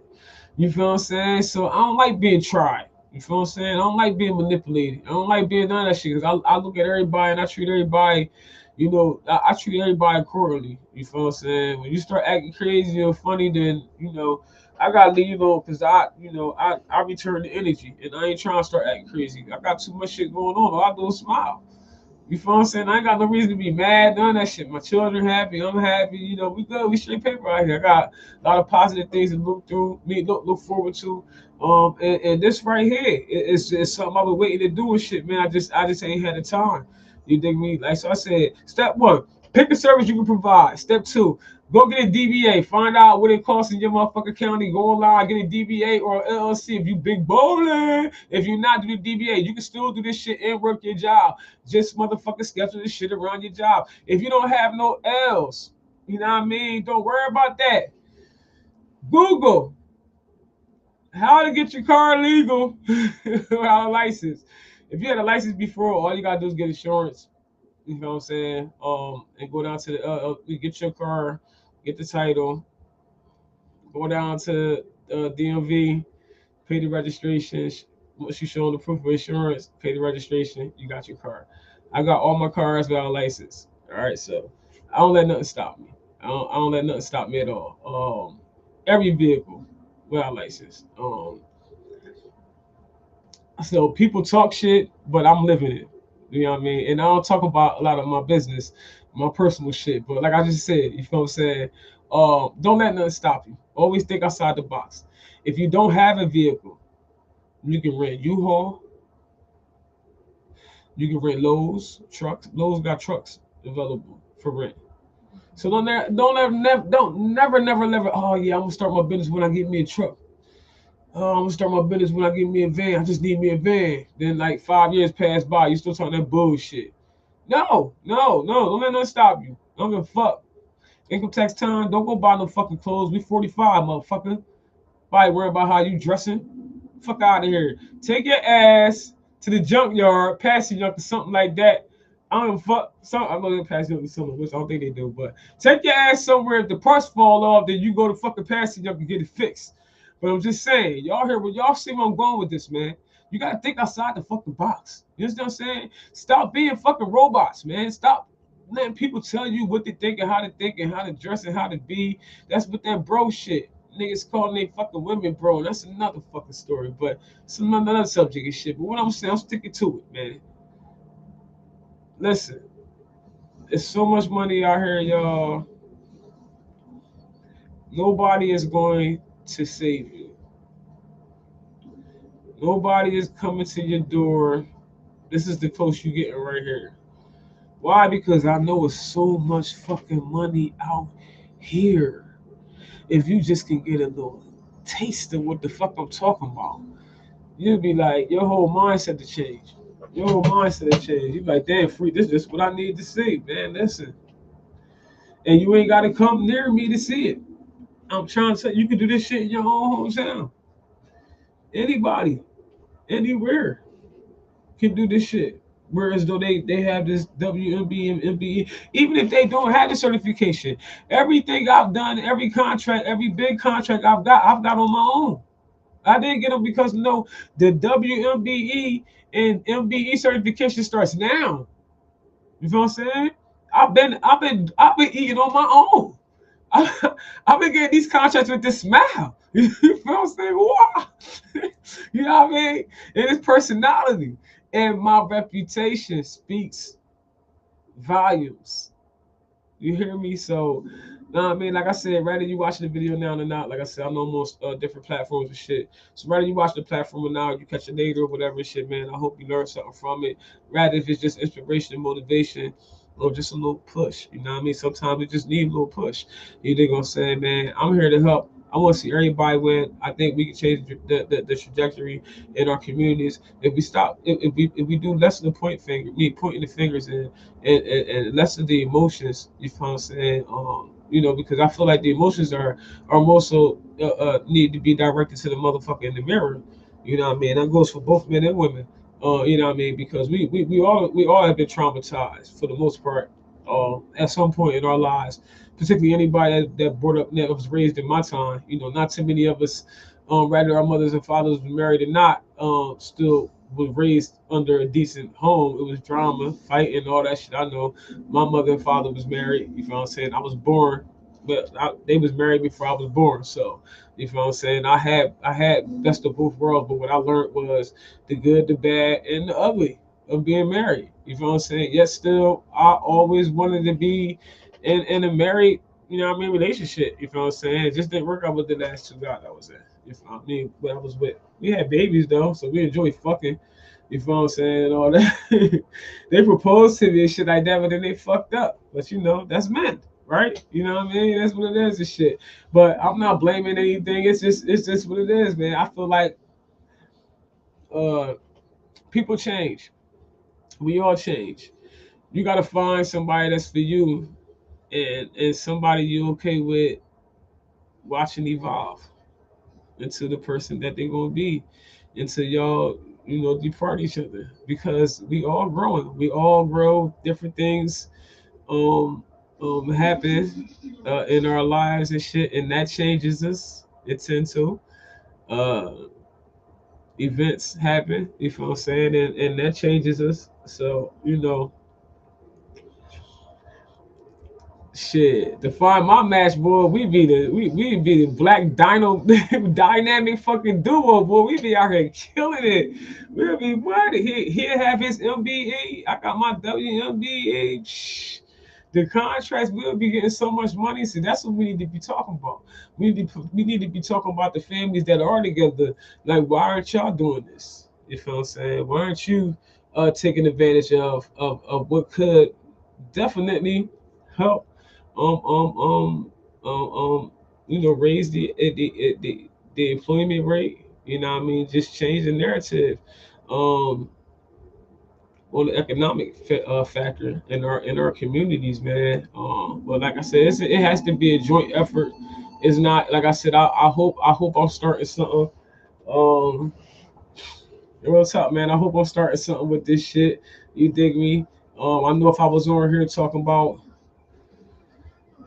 Speaker 4: You feel what I'm saying? So I don't like being tried. You feel what I'm saying? I don't like being manipulated. I don't like being none of that shit. Cause I look at everybody and I treat everybody, I treat everybody accordingly. You feel what I'm saying? When you start acting crazy or funny, then I gotta leave you alone because I return the energy and I ain't trying to start acting crazy. I got too much shit going on. All I do is smile. You feel what I'm saying? I ain't got no reason to be mad, none of that shit. My children happy, I'm happy. We good. We straight paper out here. I got a lot of positive things to look through, look forward to. And this right here, it's something I've been waiting to do and shit, man. I just ain't had the time. You dig me? Like so, I said, step one, pick a service you can provide. Step two, go get a DBA. Find out what it costs in your motherfucking county. Go online, get a DBA or LLC. If you big bowling, if you're not doing DBA, you can still do this shit and work your job. Just motherfucking schedule this shit around your job. If you don't have no L's, you know what I mean? Don't worry about that. Google how to get your car legal without a license. If you had a license before, all you gotta do is get insurance. You know what I'm saying? And go down to the get your car, get the title, go down to DMV, pay the registration. Once you show the proof of insurance, pay the registration, you got your car. I got all my cars without a license. All right, so I don't let nothing stop me. I don't let nothing stop me at all. Every vehicle without license. So people talk shit, but I'm living it. You know what I mean? And I don't talk about a lot of my business, my personal shit. But like I just said, you feel what I'm saying? Don't let nothing stop you. Always think outside the box. If you don't have a vehicle, you can rent U-Haul. You can rent Lowe's trucks. Lowe's got trucks available for rent. So don't never. Oh yeah, I'm gonna start my business when I get me a truck. Oh, I'm gonna start my business when I get me a van. I just need me a van. Then like 5 years pass by, you still talking that bullshit. No, don't let nothing stop you. Don't give a fuck. Income tax time, don't go buy no fucking clothes. We 45, motherfucker. Nobody worry about how you dressing. Fuck out of here. Take your ass to the junkyard, pass it up to something like that. I don't fuck. I know they pass it up to someone, which I don't think they do, but take your ass somewhere. If the parts fall off, then you go to fucking pass it up and get it fixed. But I'm just saying, y'all see where I'm going with this, man. You gotta think outside the fucking box. You understand what I'm saying? Stop being fucking robots, man. Stop letting people tell you what to think and how to dress and how to be. That's what that bro shit. Niggas calling they fucking women bro. That's another fucking story, but it's another subject and shit. But what I'm saying, I'm sticking to it, man. Listen, there's so much money out here, y'all. Nobody is going to save you. Nobody is coming to your door. This is the post you getting right here. Why? Because I know it's so much fucking money out here. If you just can get a little taste of what the fuck I'm talking about, you'll be like, your whole mindset to change. Your whole mindset to change. You be like, damn, free. This is just what I need to see, man. Listen. And you ain't got to come near me to see it. I'm trying to say you can do this shit in your own hometown. Anybody, anywhere can do this shit. Whereas though they have this WMB and MBE, even if they don't have the certification, everything I've done, every contract, every big contract I've got on my own. I didn't get them because the WMBE and MBE certification starts now. You feel what I'm saying? I've been eating on my own. I've been getting these contracts with this smile. You feel what I'm saying? Wow. You know what I mean? And his personality and my reputation speaks volumes. You hear me? So, I mean, like I said, whether you watching the video now or not, like I said, I know most different platforms and shit. So, whether you watch the platform or not, you catch a later or whatever shit, man, I hope you learn something from it. Rather, if it's just inspiration and motivation, or just a little push. You know what I mean? Sometimes we just need a little push. You dig what I'm saying, man? I'm here to help. I want to see everybody win. I think we can change the trajectory in our communities if we stop. If we do less of the pointing the fingers and less of the emotions. You know what I'm saying? Because I feel like the emotions are more so need to be directed to the motherfucker in the mirror. You know what I mean? That goes for both men and women. You know what I mean? Because we all have been traumatized for the most part, at some point in our lives. Particularly anybody that brought up that was raised in my time. Not too many of us, whether our mothers and fathers were married or not, still was raised under a decent home. It was drama, fighting, all that shit. I know my mother and father was married. You know what I'm saying? I was born, but they was married before I was born. So you know what I'm saying? I had best of both worlds, but what I learned was the good, the bad, and the ugly of being married. You know what I'm saying? Yet still, I always wanted to be in a married, relationship. You know what I'm saying? It just didn't work out with the last two guys I was in. You know what I mean? But I was with. We had babies though, so we enjoyed fucking. You know what I'm saying? And all that. They proposed to me and shit like that, but then they fucked up. But that's men, right? You know what I mean? That's what it is and shit. But I'm not blaming anything. It's just what it is, man. I feel like uh people change. We all change. You gotta find somebody that's for you and somebody you okay with watching evolve into the person that they're gonna be until y'all, depart each other. Because we all growing. We all grow, different things happen in our lives and shit, and that changes us. It tends to. Uh Events happen, you know what I'm saying, and that changes us. So, shit, to find my match, boy, we be the black dynamic fucking duo, boy. We be out here killing it. We'll be what? He'll have his MBA. I got my WNBA. The contracts, we'll be getting so much money. So that's what we need to be talking about. We need to be talking about the families that are together. Like, why aren't y'all doing this? You know what I'm saying? Why aren't you taking advantage of what could definitely help um um um raise the employment rate. You know what I mean? Just change the narrative um on the economic factor in our communities, man. But like I said, it has to be a joint effort. It's not like I said. I hope I'm starting something. Um, Real talk, man. I hope I'm starting something with this shit. You dig me? I know if I was on here talking about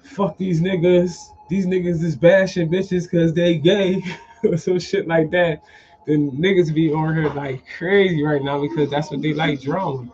Speaker 4: fuck these niggas is bashing bitches because they gay or some shit like that, then niggas be on here like crazy right now because that's what they like, drama.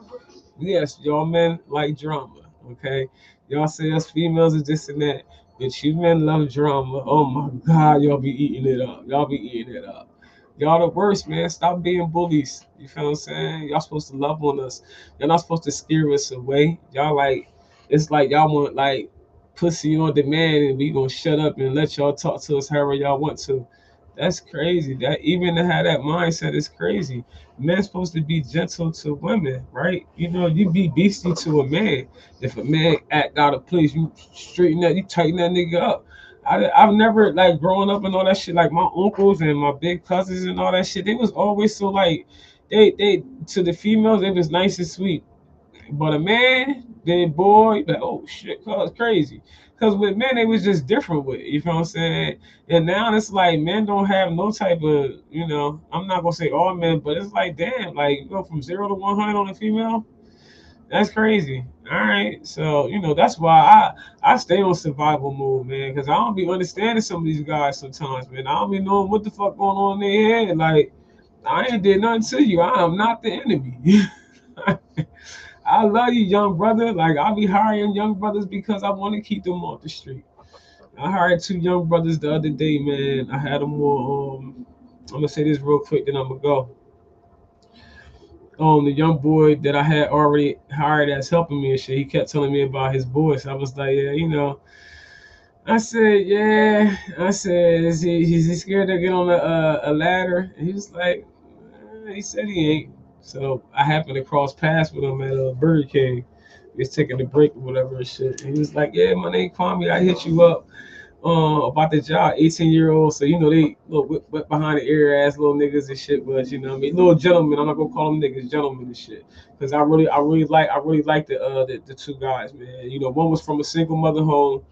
Speaker 4: Yes, y'all men like drama, okay? Y'all say us females is this and that, but you men love drama. Oh my God, y'all be eating it up. Y'all be eating it up. Y'all the worst, man. Stop being bullies. You feel what I'm saying? Y'all supposed to love on us. You're not supposed to scare us away. Y'all like, it's like y'all want like pussy on demand and we gonna shut up and let y'all talk to us however y'all want to. That's crazy. That even to have that mindset is crazy. Men's supposed to be gentle to women, right? You be beastie to a man. If a man act out of place, you straighten that, you tighten that nigga up. I've never like growing up and all that shit. Like my uncles and my big cousins and all that shit, they was always so like they to the females they was nice and sweet. But a man, then boy, like, oh shit, cuz crazy. Cause with men, it was just different with it, you know what I'm saying? And now it's like men don't have no type of, I'm not gonna say all men, but it's like damn, like you go from 0 to 100 on a female. That's crazy. All right. So, that's why I stay on survival mode, man, because I don't be understanding some of these guys sometimes, man. I don't be knowing what the fuck going on in their head. Like, I ain't did nothing to you. I am not the enemy. I love you, young brother. Like, I'll be hiring young brothers because I want to keep them off the street. I hired two young brothers the other day, man. I had them on. I'm gonna say this real quick, then I'm gonna go. The young boy that I had already hired as helping me and shit, he kept telling me about his boys. I was like, yeah, you know. I said, yeah. I said, is he scared to get on a ladder? And he was like, he said he ain't. So I happened to cross paths with him at Burger King. He was taking a break or whatever and shit. And he was like, yeah, my name Kwame. I hit you up about the job. 18-year-old. So you know they little wet behind the ear ass little niggas and shit. But you know what I mean, little gentlemen. I'm not gonna call them niggas, gentlemen and shit. Because I really like the two guys, man. You know, one was from a single mother home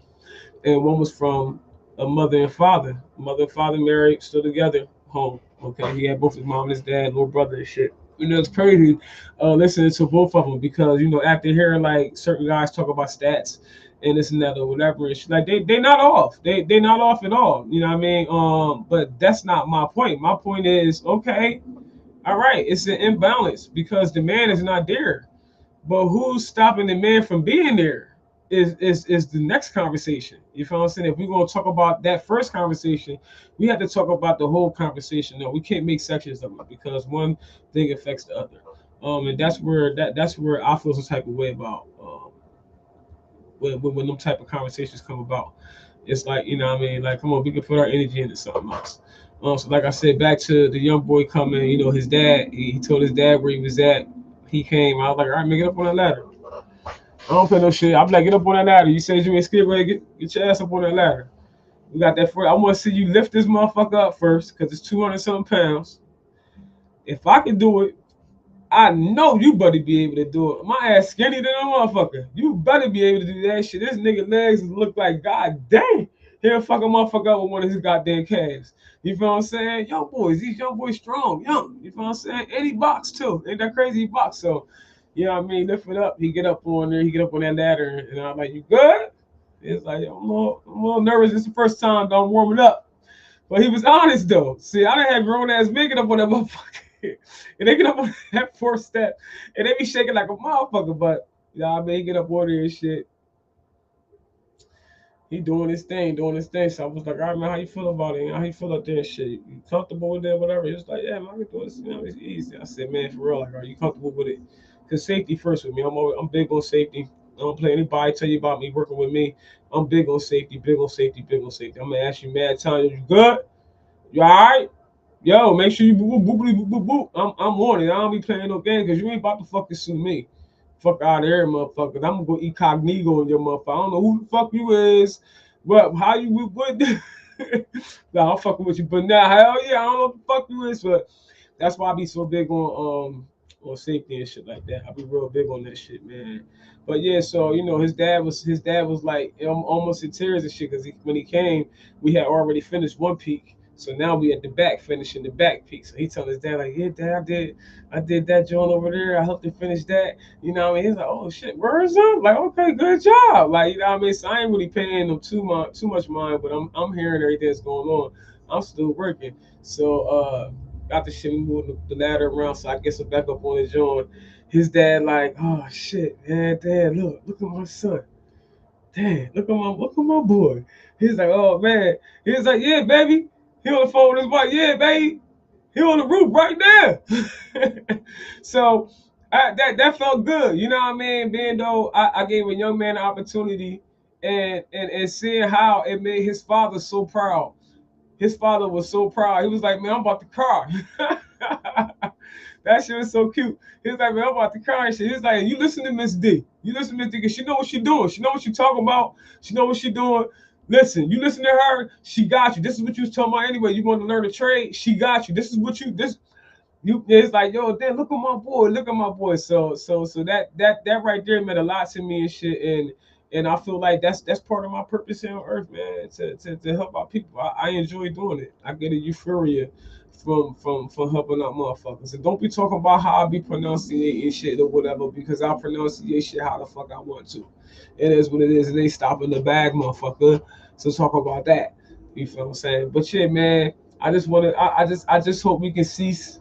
Speaker 4: and one was from a mother and father. Mother and father married, still together, home. Okay, he had both his mom and his dad, little brother and shit. You know, it's crazy listening to both of them because you know after hearing like certain guys talk about stats and this and that or whatever, and shit, like they not off. They not off at all. You know what I mean? But that's not my point. My point is okay, all right, it's an imbalance because the man is not there. But who's stopping the man from being there is the next conversation. You feel what I'm saying? If we're gonna talk about that first conversation, we have to talk about the whole conversation. No, we can't make sections of it because one thing affects the other. And that's where I feel some type of way about when them type of conversations come about. It's like, you know what I mean? Like, come on, we can put our energy into something else. So like I said, back to the young boy coming, you know, his dad, he told his dad where he was at. He came, I was like, all right, man, get up on that ladder. I don't play no shit. I'm like, get up on that ladder. You said you ain't scared, right? Get your ass up on that ladder. We got that for I want to see you lift this motherfucker up first, because it's 200 something pounds. If I can do it, I know you better be able to do it. My ass skinny than a motherfucker. You better be able to do that shit. This nigga legs look like god dang. He'll fuck a motherfucker up with one of his goddamn calves. You feel what I'm saying? Young boys, these young boys strong, young. You feel what I'm saying? And he box too. Ain't that crazy? He box. So, you know what I mean? Lift it up. He get up on there. He get up on that ladder. And I'm like, you good? It's like, I'm a little nervous. It's the first time I'm warming up. But he was honest though. See, I done had grown ass men get up on that motherfucker. And they get up on that fourth step and they be shaking like a motherfucker. But you know what I mean, he get up on there and shit. He doing his thing, doing his thing. So I was like, all right, man, how you feel about it? How you feel up there and shit? You comfortable with that, whatever? He was like, yeah, man, I can do this. You know, it's easy. I said, man, for real, like, are you comfortable with it? Because safety first with me. I'm big on safety. I don't play anybody tell you about me working with me. I'm big on safety, big on safety, big on safety. I'm gonna ask you mad times, you good? You all right? Yo, make sure you boop, boop, boop, boop, boop, boop. I'm on it. I don't be playing no games because you ain't about to fucking sue me. Fuck out of here, motherfucker. I'm gonna go incognito in your motherfucker. I don't know who the fuck you is, but how you would. Nah, I'm fucking with you. But now, hell yeah, I don't know who the fuck you is, but that's why I be so big on safety and shit like that. I be real big on that shit, man. But yeah, so you know, his dad was like almost in tears and shit because when he came, we had already finished one peak. So now we at the back, finishing the back peak. So he told his dad, like, yeah, dad, I did that joint over there. I helped him finish that. You know what I mean? He's like, oh shit, where's up? Like, okay, good job. Like, you know what I mean? So I ain't really paying them too much mind, but I'm hearing everything that's going on. I'm still working. So got the shit, we moved the ladder around so I get some back up on the joint. His dad like, oh shit, man, dad, look at my son. Dad, look at my boy. He's like, oh man. He's like, yeah, baby. He on the phone with his wife. Yeah, baby. He on the roof right there. So that felt good. You know what I mean? Being though I gave a young man an opportunity and seeing how it made his father so proud. His father was so proud. He was like, man, I'm about to cry. That shit was so cute. He was like, man, I'm about to cry and shit. He was like, you listen to Miss D. You listen to Miss D because she know what she doing. She know what she talking about. She know what she doing. Listen, you listen to her. She got you. This is what you was talking about anyway. You want to learn a trade? She got you. This is what you. It's like, yo, damn, look at my boy. Look at my boy. So that right there meant a lot to me and shit. And I feel like that's part of my purpose here on earth, man, to help out people. I enjoy doing it. I get a euphoria from helping out motherfuckers. And don't be talking about how I be pronunciating shit or whatever, because I'll pronunciate shit how the fuck I want to. It is what it is. It ain't stopping the bag, motherfucker. So talk about that. You feel what I'm saying? But shit, man, I just hope we can cease,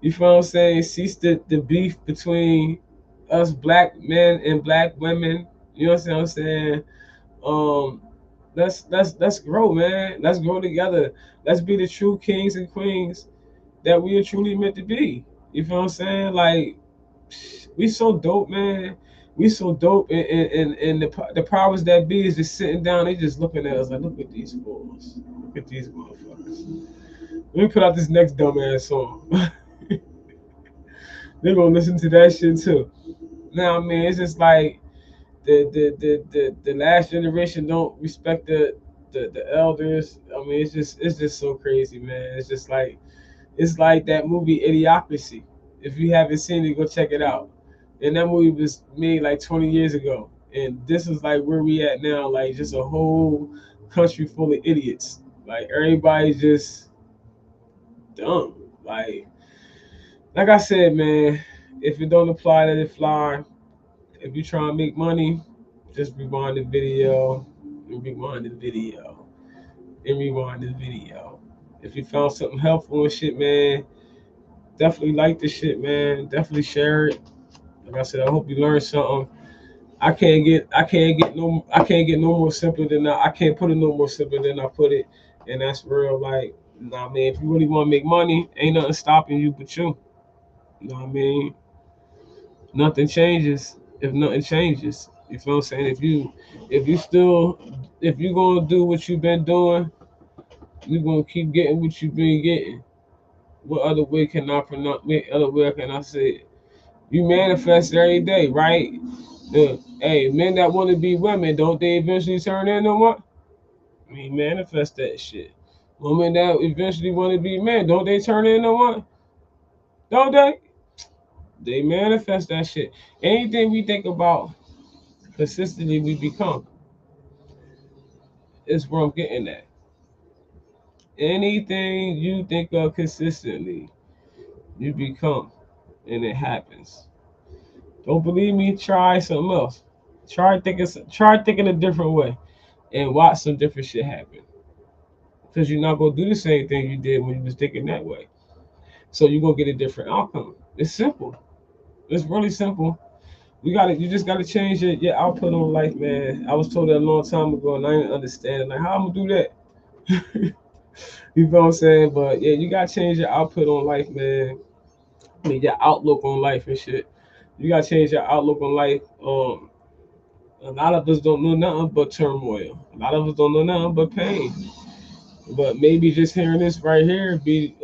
Speaker 4: you feel what I'm saying? Cease the beef between us black men and black women. You know what I'm saying? Um, let's grow, man. Let's grow together. Let's be the true kings and queens that we are truly meant to be. You feel what I'm saying? Like we so dope, man. We so dope, and the powers that be is just sitting down. They just looking at us like, look at these fools. Look at these motherfuckers. Let me put out this next dumbass song. They're gonna listen to that shit too. Now, I mean, it's just like the last generation don't respect the elders. I mean, it's just so crazy, man. It's like that movie Idiocracy. If you haven't seen it, go check it out. And that movie was made like 20 years ago. And this is like where we at now, like just a whole country full of idiots. Like everybody's just dumb. Like I said, man, if it don't apply, let it fly. If you try and make money, just rewind the video and rewind the video and rewind the video. If you found something helpful and shit, man, definitely like this shit, man. Definitely share it. Like I said, I hope you learned something. I can't get no more simpler than that. I can't put it no more simpler than I put it, and that's real. Like, nah, man. If you really want to make money, ain't nothing stopping you but you. You know what I mean? Nothing changes if nothing changes. You feel what I'm saying? If you gonna do what you've been doing, you gonna keep getting what you've been getting. What other way can I pronounce? What other way can I say it? You manifest every day, right? Hey, men that want to be women, don't they eventually turn into what? I mean, manifest that shit. Women that eventually want to be men, don't they turn into what? Don't they? They manifest that shit. Anything we think about consistently, we become. Is where I'm getting at. Anything you think of consistently, you become, and it happens. Don't believe me? Try something else. Try thinking a different way, and watch some different shit happen. Because you're not gonna do the same thing you did when you was thinking that way. So you're gonna get a different outcome. It's simple. It's really simple. You just gotta change your output on life, man. I was told that a long time ago, and I didn't understand. Like, how I'm gonna do that? You know what I'm saying? But yeah, you gotta change your output on life, man. I mean, your outlook on life and shit. You gotta change your outlook on life. A lot of us don't know nothing but turmoil. A lot of us don't know nothing but pain. But maybe just hearing this right here be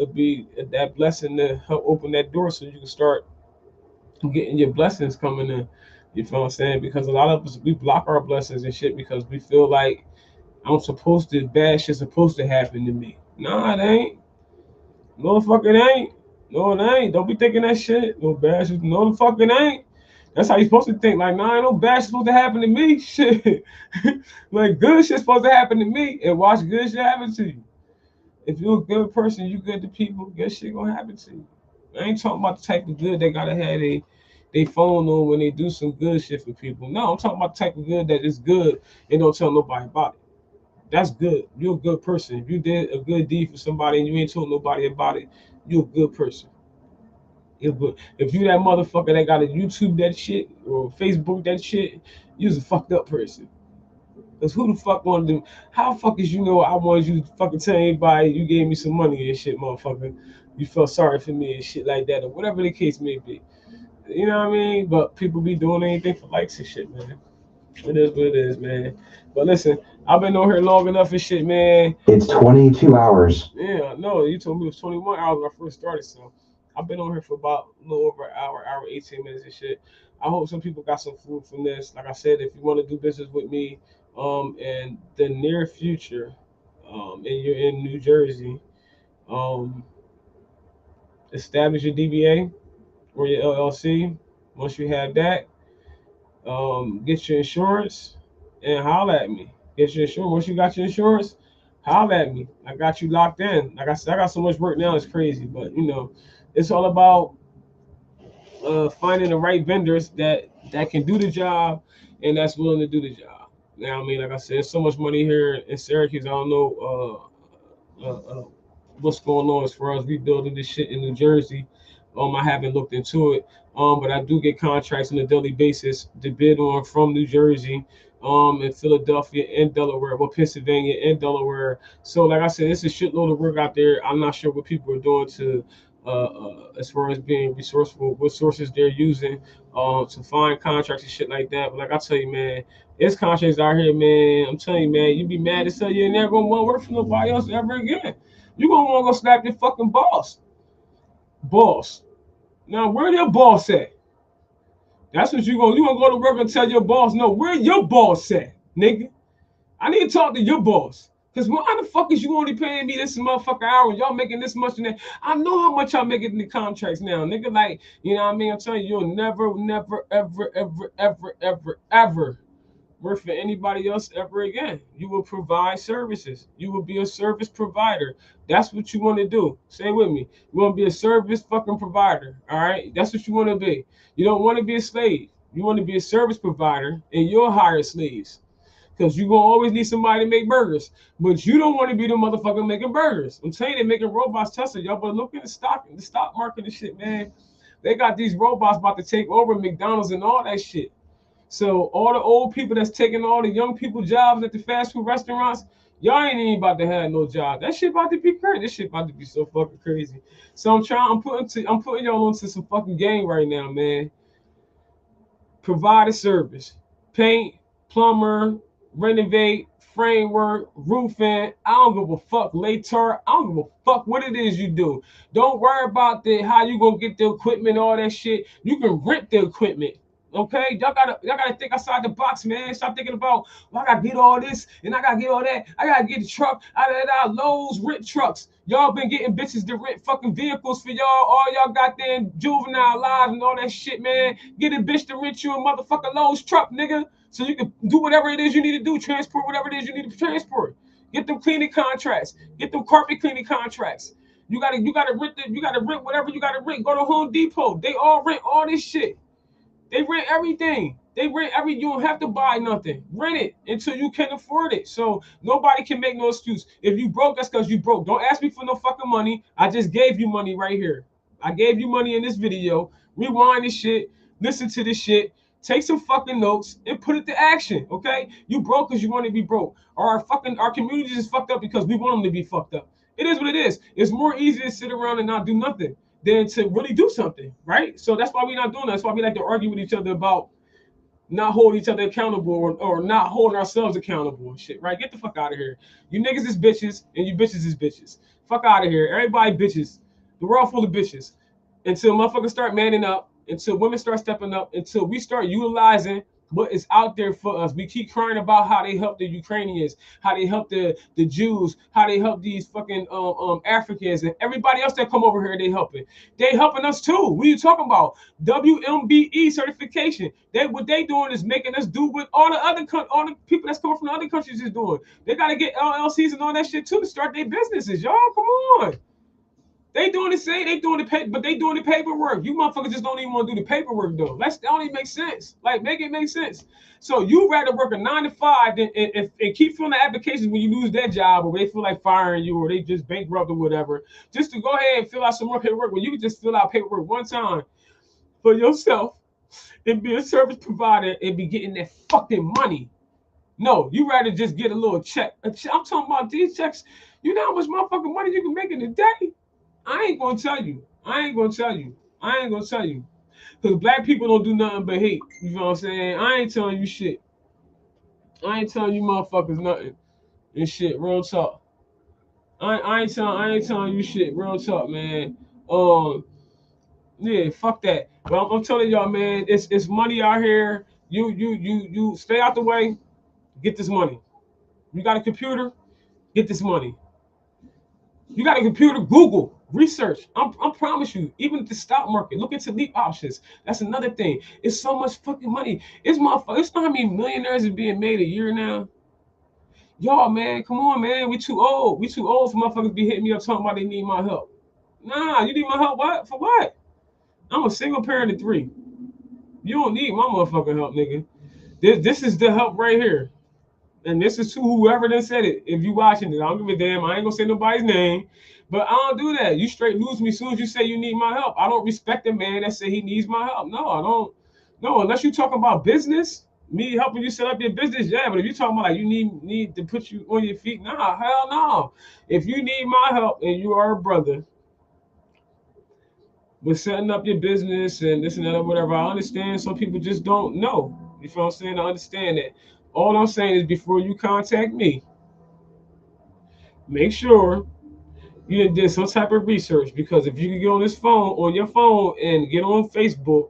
Speaker 4: that blessing to help open that door so you can start getting your blessings coming in. You feel what I'm saying? Because a lot of us we block our blessings and shit because we feel like bad shit's supposed to happen to me. Nah, it ain't. No, the fuck it ain't. No, it ain't. Don't be thinking that shit. No bad shit. No, the fuck it ain't. That's how you supposed to think. Like, nah, ain't no bad shit supposed to happen to me. Shit. Like, good shit's supposed to happen to me and watch good shit happen to you. If you're a good person, you good to people, good shit gonna happen to you. I ain't talking about the type of good they gotta have they phone on when they do some good shit for people. No, I'm talking about the type of good that is good and don't tell nobody about it. That's good. You're a good person. If you did a good deed for somebody and you ain't told nobody about it, you're a good person. You're good. If you that motherfucker that gotta YouTube that shit or Facebook that shit, you's a fucked up person. Cause who the fuck wanted to? How the fuck is you know I wanted you to fucking tell anybody you gave me some money and shit, motherfucker? You felt sorry for me and shit like that, or whatever the case may be. You know what I mean? But people be doing anything for likes and shit, man. It is what it is, man. But listen, I've been on here long enough and shit, man.
Speaker 5: It's 22 hours.
Speaker 4: Yeah, no, you told me it was 21 hours when I first started, so I've been on here for about a little over an hour 18 minutes and shit. I hope some people got some food from this. Like I said, if you want to do business with me, in the near future, and you're in New Jersey, um, establish your DBA or your LLC. Once you have that, get your insurance and holler at me. Get your insurance. Once you got your insurance, holler at me. I got you locked in. Like I said, I got so much work now, it's crazy. But it's all about finding the right vendors that can do the job and that's willing to do the job. Now, I mean, like I said, there's so much money here in Syracuse. I don't know what's going on as far as rebuilding this shit in New Jersey. I haven't looked into it. But I do get contracts on a daily basis to bid on from New Jersey. in Philadelphia and Delaware, well, Pennsylvania and Delaware. So, like I said, it's a shitload of work out there. I'm not sure what people are doing to, as far as being resourceful, what sources they're using, to find contracts and shit like that. But like I tell you, man, there's contracts out here, man. I'm telling you, man, you be mad as hell. You ain't never gonna want to work for nobody else ever again. You gonna want to go slap your fucking boss. Boss. Now, where your boss at? That's what you gonna go to work and tell your boss, no, where your boss at, nigga? I need to talk to your boss. Cause why the fuck is you only paying me this motherfucker hour? Y'all making this much in that. I know how much y'all making in the contracts now, nigga. Like, you know what I mean? I'm telling you, you'll never, ever work for anybody else ever again. You will provide services. You will be a service provider. That's what you want to do. Say with me. You want to be a service fucking provider. All right. That's what you want to be. You don't want to be a slave. You want to be a service provider, and you'll hire slaves. Because you're going to always need somebody to make burgers. But you don't want to be the motherfucker making burgers. I'm telling you, they're making robots. Tesla. Y'all better look at the stock market and shit, man. They got these robots about to take over McDonald's and all that shit. So all the old people that's taking all the young people jobs at the fast food restaurants, y'all ain't even about to have no job. That shit about to be crazy. This shit about to be so fucking crazy. So I'm putting y'all into some fucking game right now, man. Provide a service. Paint, plumber, renovate, framework, roofing. I don't give a fuck. Later, I don't give a fuck what it is you do. Don't worry about how you gonna get the equipment, all that shit. You can rent the equipment. Okay, y'all gotta think outside the box, man. Stop thinking about, well, I gotta get all this and I gotta get all that. I gotta get the truck. Lowe's rent trucks. Y'all been getting bitches to rent fucking vehicles for y'all. All y'all got there in juvenile lives and all that shit, man. Get a bitch to rent you a motherfucking Lowe's truck, nigga, so you can do whatever it is you need to do. Transport whatever it is you need to transport. Get them cleaning contracts. Get them carpet cleaning contracts. You gotta rent whatever you gotta rent. Go to Home Depot. They all rent all this shit. They rent everything. You don't have to buy nothing. Rent it until you can afford it. So nobody can make no excuse. If you broke, that's because you broke. Don't ask me for no fucking money. I just gave you money right here. I gave you money in this video. Rewind this shit. Listen to this shit. Take some fucking notes and put it to action. Okay? You broke because you want to be broke. Or our communities is fucked up because we want them to be fucked up. It is what it is. It's more easy to sit around and not do nothing than to really do something, right? So that's why we're not doing that. That's why we like to argue with each other about not holding each other accountable or not holding ourselves accountable and shit, right? Get the fuck out of here. You niggas is bitches and you bitches is bitches. Fuck out of here. Everybody bitches. The world full of bitches. Until motherfuckers start manning up, until women start stepping up, until we start utilizing what is out there for us. We keep crying about how they help the Ukrainians, how they help the Jews, how they help these fucking Africans and everybody else that come over here. They helping us too. What are you talking about? WMBE certification. What they doing is making us do what all the people that's coming from the other countries is doing. They got to get LLCs and all that shit too to start their businesses. Y'all, come on. They doing the same, but they doing the paperwork. You motherfuckers just don't even want to do the paperwork though. That don't even make sense. Like, make it make sense. So you rather work a 9 to 5 and keep filling the applications when you lose that job, or they feel like firing you, or they just bankrupt or whatever, just to go ahead and fill out some more paperwork when you can just fill out paperwork one time for yourself and be a service provider and be getting that fucking money. No, you rather just get a little check. I'm talking about these checks. You know how much motherfucking money you can make in a day? I ain't gonna tell you. Because black people don't do nothing but hate. You know what I'm saying? I ain't telling you shit. I ain't telling you motherfuckers nothing. And shit, real talk. I ain't telling you shit, real talk, man. Yeah, fuck that. But I'm telling y'all, man, it's money out here. You stay out the way, get this money. You got a computer, get this money. You got a computer, Google, research. I promise you, even the stock market, look into leap options. That's another thing. It's so much fucking money. It's not how many millionaires are being made a year now. Y'all, man, come on, man. We too old. We too old for motherfuckers be hitting me up talking about they need my help. Nah, you need my help? What? For what? I'm a single parent of 3. You don't need my motherfucking help, nigga. This is the help right here. And this is to whoever done said it. If you watching it, I don't give a damn. I ain't gonna say nobody's name, but I don't do that. You straight lose me as soon as you say you need my help. I don't respect a man that say he needs my help. No, I don't. No, unless you talking about business, Me helping you set up your business, yeah. But if you're talking about like you need to put you on your feet, nah, hell no. If you need my help and you are a brother with setting up your business and this and that or whatever, I understand some people just don't know. You feel what I'm saying? I understand that. All I'm saying is before you contact me, make sure you did some type of research because if you can get on this phone, on your phone, and get on Facebook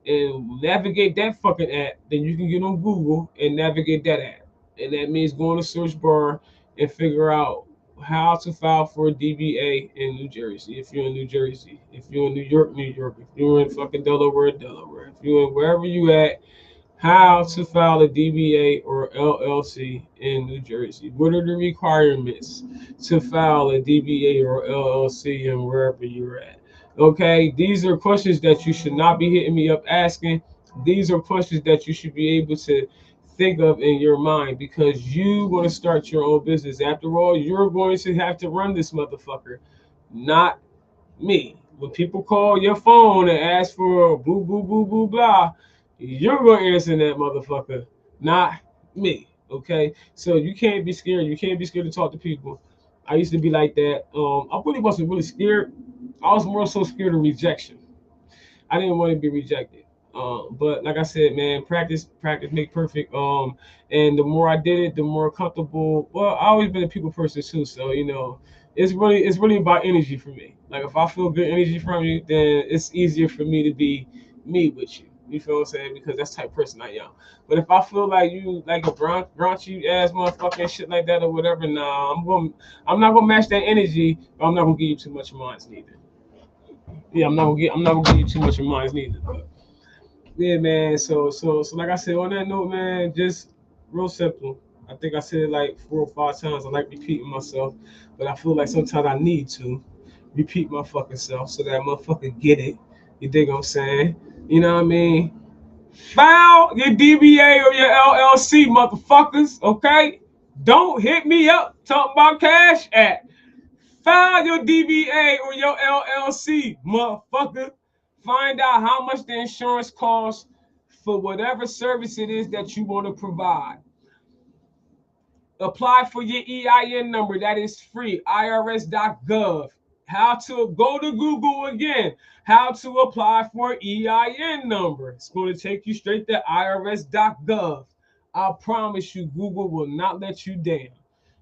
Speaker 4: and navigate that fucking app, then you can get on Google and navigate that app. And that means go in the search bar and figure out how to file for a DBA in New Jersey. If you're in New Jersey, if you're in New York, New York, if you're in fucking Delaware, Delaware, if you're in wherever you at, how to file a DBA or LLC in New Jersey. What are the requirements to file a DBA or LLC and wherever you're at? Okay, these are questions that you should not be hitting me up asking. These are questions that you should be able to think of in your mind because you want to start your own business. After all, you're going to have to run this motherfucker, not me. When people call your phone and ask for boo boo boo boo blah, you're gonna answer that motherfucker, not me. Okay, so you can't be scared. You can't be scared to talk to people. I used to be like that. I really wasn't really scared. I was more so scared of rejection. I didn't want to be rejected. But like I said, man, practice make perfect. And the more I did it, the more comfortable. Well, I always been a people person too, so it's really about energy for me. Like if I feel good energy from you, then it's easier for me to be me with you. You feel what I'm saying? Because that's the type of person I am. But if I feel like you like a raunchy ass motherfucker and shit like that or whatever, nah, I'm not gonna match that energy. But I'm not gonna give you too much of mine neither. Yeah, I'm not gonna give you too much of mine neither. But yeah, man. So like I said, on that note, man, just real simple. I think I said it like 4 or 5 times. I like repeating myself, but I feel like sometimes I need to repeat my fucking self so that motherfucker get it. You dig what I'm saying? You know what I mean? File your DBA or your LLC, motherfuckers. Okay? Don't hit me up talking about cash app. File your DBA or your LLC, motherfucker. Find out how much the insurance costs for whatever service it is that you want to provide. Apply for your EIN number. That is free. IRS.gov. How to go to Google again. How to apply for EIN number. It's going to take you straight to IRS.gov. I promise you, Google will not let you down.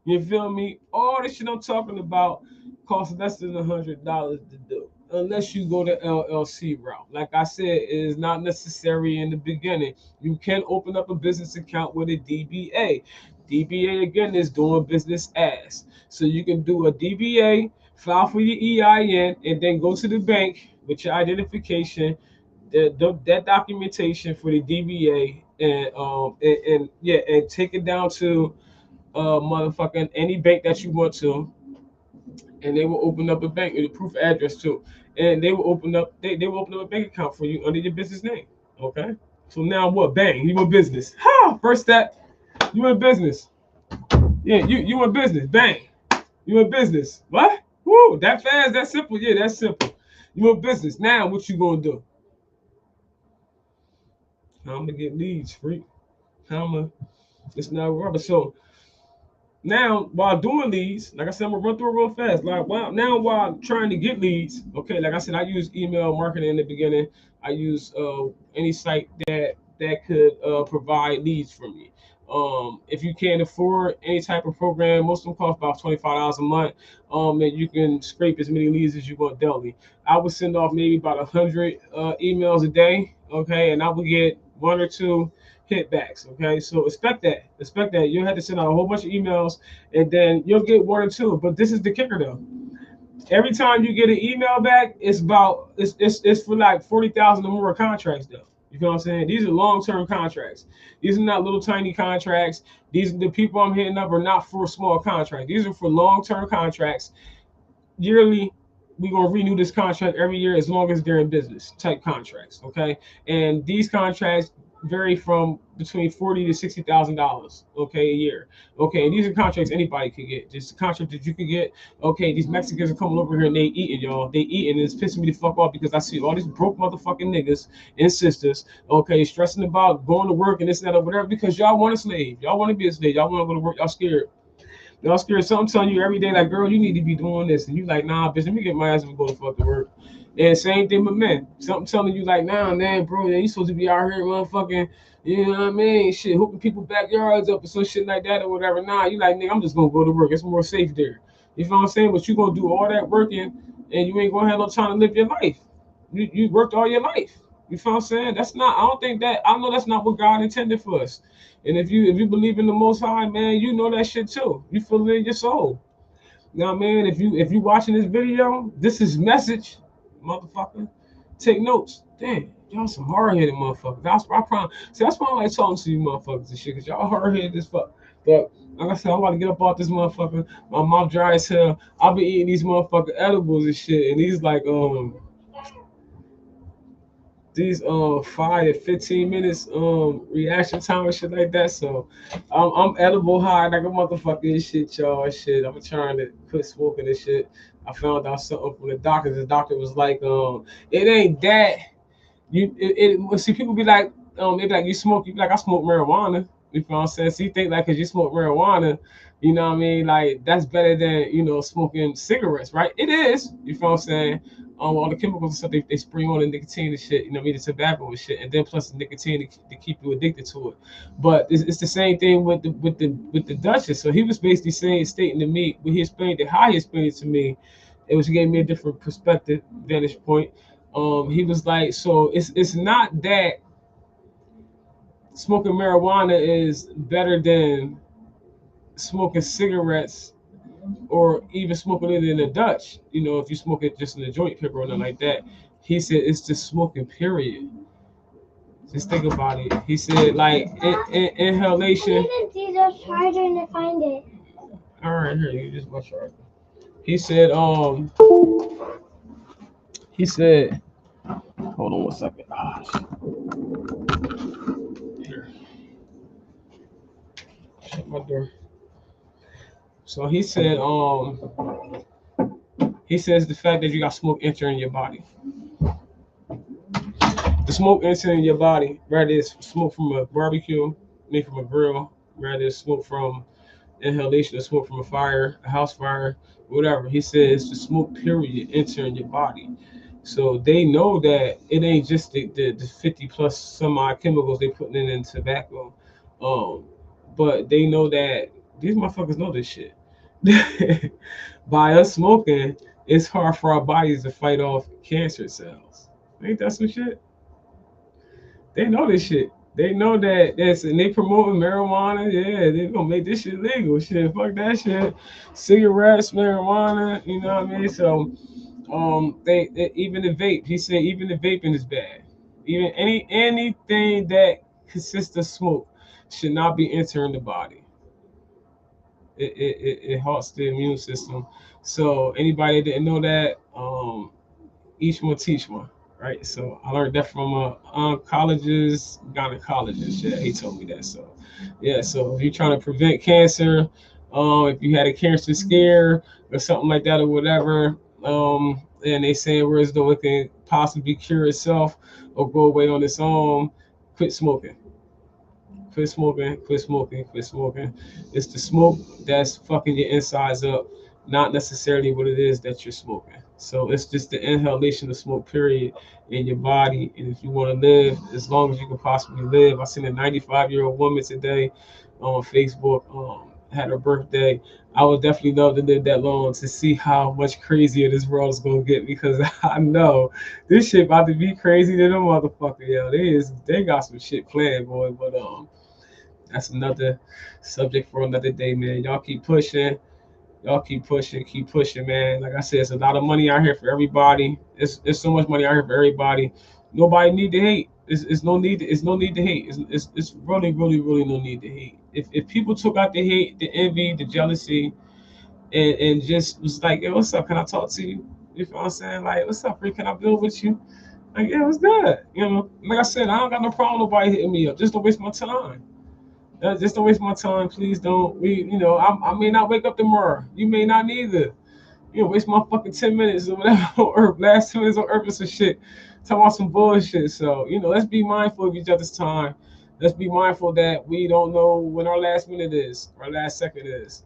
Speaker 4: You feel me? All the shit I'm talking about costs less than $100 to do, unless you go the LLC route. Like I said, it is not necessary in the beginning. You can open up a business account with a DBA. DBA again is doing business as. So you can do a DBA, file for your EIN, and then go to the bank with your identification, that documentation for the DBA, and yeah, and take it down to motherfucking any bank that you want to, and they will open up a bank with a proof of address too, and they will open up a bank account for you under your business name. Okay, so now what? Bang, you in business. Ha! First step, you in business. Yeah, you in business. Bang, you in business. What? Woo, that fast, that simple. Yeah, that's simple. You in business. Now what you gonna do? How I'm gonna get leads, freak. How I'm gonna, it's not rubber. So now while doing leads, like I said, I'm gonna run through it real fast. Like while trying to get leads, okay, like I said, I use email marketing in the beginning. I use any site that could provide leads for me. If you can't afford any type of program, most of them cost about $25 a month. And you can scrape as many leads as you want daily. I would send off maybe about 100 emails a day, okay, and I would get one or two hitbacks. Okay, so expect that. Expect that. You'll have to send out a whole bunch of emails, and then you'll get one or two. But this is the kicker, though. Every time you get an email back, it's for like 40,000 or more contracts, though. You know what I'm saying? These are long-term contracts. These are not little tiny contracts. These are the people I'm hitting up are not for small contracts. These are for long-term contracts. Yearly, we're gonna renew this contract every year as long as they're in business type contracts. Okay, and these contracts vary from between $40,000 to $60,000, okay, a year. Okay, and these are contracts anybody could get. Just a contract that you could get. Okay, these Mexicans are coming over here and they eating, y'all. They eating, and it's pissing me the fuck off because I see all these broke motherfucking niggas and sisters, okay, stressing about going to work and this and that or whatever because y'all want a slave. Y'all want to be a slave. Y'all want to go to work. Y'all scared. Y'all scared. Something telling you every day, like, girl, you need to be doing this. And you like, nah, bitch, let me get my ass and go to fuck to work. And same thing with men. Something telling you, like, nah, man, bro, you supposed to be out here, motherfucking, you know what I mean? Shit, hooping people backyards up or some shit like that or whatever. Nah, you like, nigga, I'm just going to go to work. It's more safe there. You feel what I'm saying? But you going to do all that working and you ain't going to have no time to live your life. You worked all your life. You feel what I'm saying? That's not, I don't think that, I know that's not what God intended for us. And if you believe in the Most High, man, you know that shit too. You feel it in your soul. You know what I mean? If you watching this video, this is message, motherfucker. Take notes. Damn, y'all some hard-headed motherfuckers. That's why I promise. See, that's why I like talking to you motherfuckers and shit, because y'all hard-headed as fuck. But like I said, I'm about to get up off this motherfucker. My mouth dry as hell. I'll be eating these motherfucking edibles and shit, and these 5 to 15 minutes reaction time and shit like that. So I'm edible high like a motherfucker and shit, y'all. Shit, I'm trying to quit smoking and shit. I found out something from the doctor. The doctor was like, it ain't that. See, people be like, they be like, you smoke, you be like, I smoke marijuana. You know what I'm saying? So you think like, cause you smoke marijuana, you know what I mean? Like that's better than, smoking cigarettes, right? It is. You know what I'm saying? All the chemicals and stuff they spring on the nicotine and shit, you know what I mean? The tobacco and shit, and then plus the nicotine to keep you addicted to it. But it's the same thing with the Duchess. So he was basically stating to me, when he explained it, how he explained it to me, it was, he gave me a different perspective, vantage point. He was like, so it's not that smoking marijuana is better than smoking cigarettes or even smoking it in a Dutch. If you smoke it just in a joint paper or nothing like that. He said it's just smoking, period. Just think about it. He said like inhalation.
Speaker 1: I didn't see those trying to find it.
Speaker 4: All right, here you just watch it. He said hold on 1 second. Here. Shut my door. So he said he says the fact that you got smoke entering your body. The smoke entering your body, rather it's smoke from a barbecue, made from a grill, rather it's smoke from inhalation or smoke from a fire, a house fire, whatever. He says the smoke period entering your body. So they know that it ain't just the 50 plus some odd chemicals they putting in tobacco. But they know that these motherfuckers know this shit. By us smoking, it's hard for our bodies to fight off cancer cells. Ain't that some shit? They know this shit. They know that and they promoting marijuana. Yeah, they gonna make this shit legal. Shit, fuck that shit. Cigarettes, marijuana. You know what I mean? So, they even the vape. He said even the vaping is bad. Even anything that consists of smoke should not be entering the body. It halts the immune system. So anybody that didn't know that, each one teach one, right? So I learned that from a gynecologist. Yeah, he told me that. So yeah, so if you're trying to prevent cancer, if you had a cancer scare or something like that or whatever, and they saying whereas though it can possibly cure itself or go away on its own, quit smoking. Quit smoking, quit smoking, quit smoking. It's the smoke that's fucking your insides up, not necessarily what it is that you're smoking. So it's just the inhalation of smoke, period, in your body. And if you want to live as long as you can possibly live, I seen a 95-year-old woman today on Facebook, had her birthday. I would definitely love to live that long to see how much crazier this world is gonna get, because I know this shit about to be crazy than a motherfucker. Yo, they got some shit planned, boy. But that's another subject for another day, man. Y'all keep pushing. Y'all keep pushing, man. Like I said, it's a lot of money out here for everybody. It's so much money out here for everybody. Nobody need to hate. It's no need. It's no need to hate. It's really, really, really no need to hate. If people took out the hate, the envy, the jealousy, and just was like, hey, what's up? Can I talk to you? You know what I'm saying? Like, what's up, Rick? Can I build with you? Like, yeah, it was good. You know, like I said, I don't got no problem with nobody hitting me up. Just don't waste my time. Just don't waste my time, please. Don't. I may not wake up tomorrow. You may not neither. Waste my fucking 10 minutes or whatever, or last 2 minutes on Earth or some shit, talking about some bullshit. So, let's be mindful of each other's time. Let's be mindful that we don't know when our last minute is, our last second is.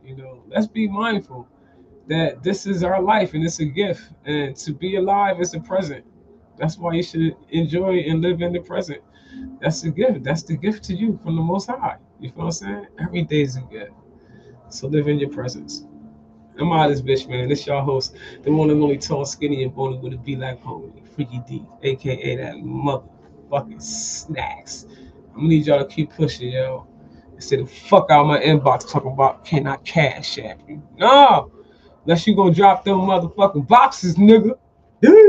Speaker 4: Let's be mindful that this is our life and it's a gift. And to be alive is the present. That's why you should enjoy and live in the present. That's the gift. That's the gift to you from the Most High. You feel what I'm saying? Every day is a gift. So live in your presence. I'm out of this bitch, man. This y'all host, the one and only tall, skinny, and bony with a B like homie, Freaky D, aka that motherfucking snacks. I'm gonna need y'all to keep pushing, yo. Instead of fuck out my inbox talking about can I cash app you? No, unless you gonna drop them motherfucking boxes, nigga.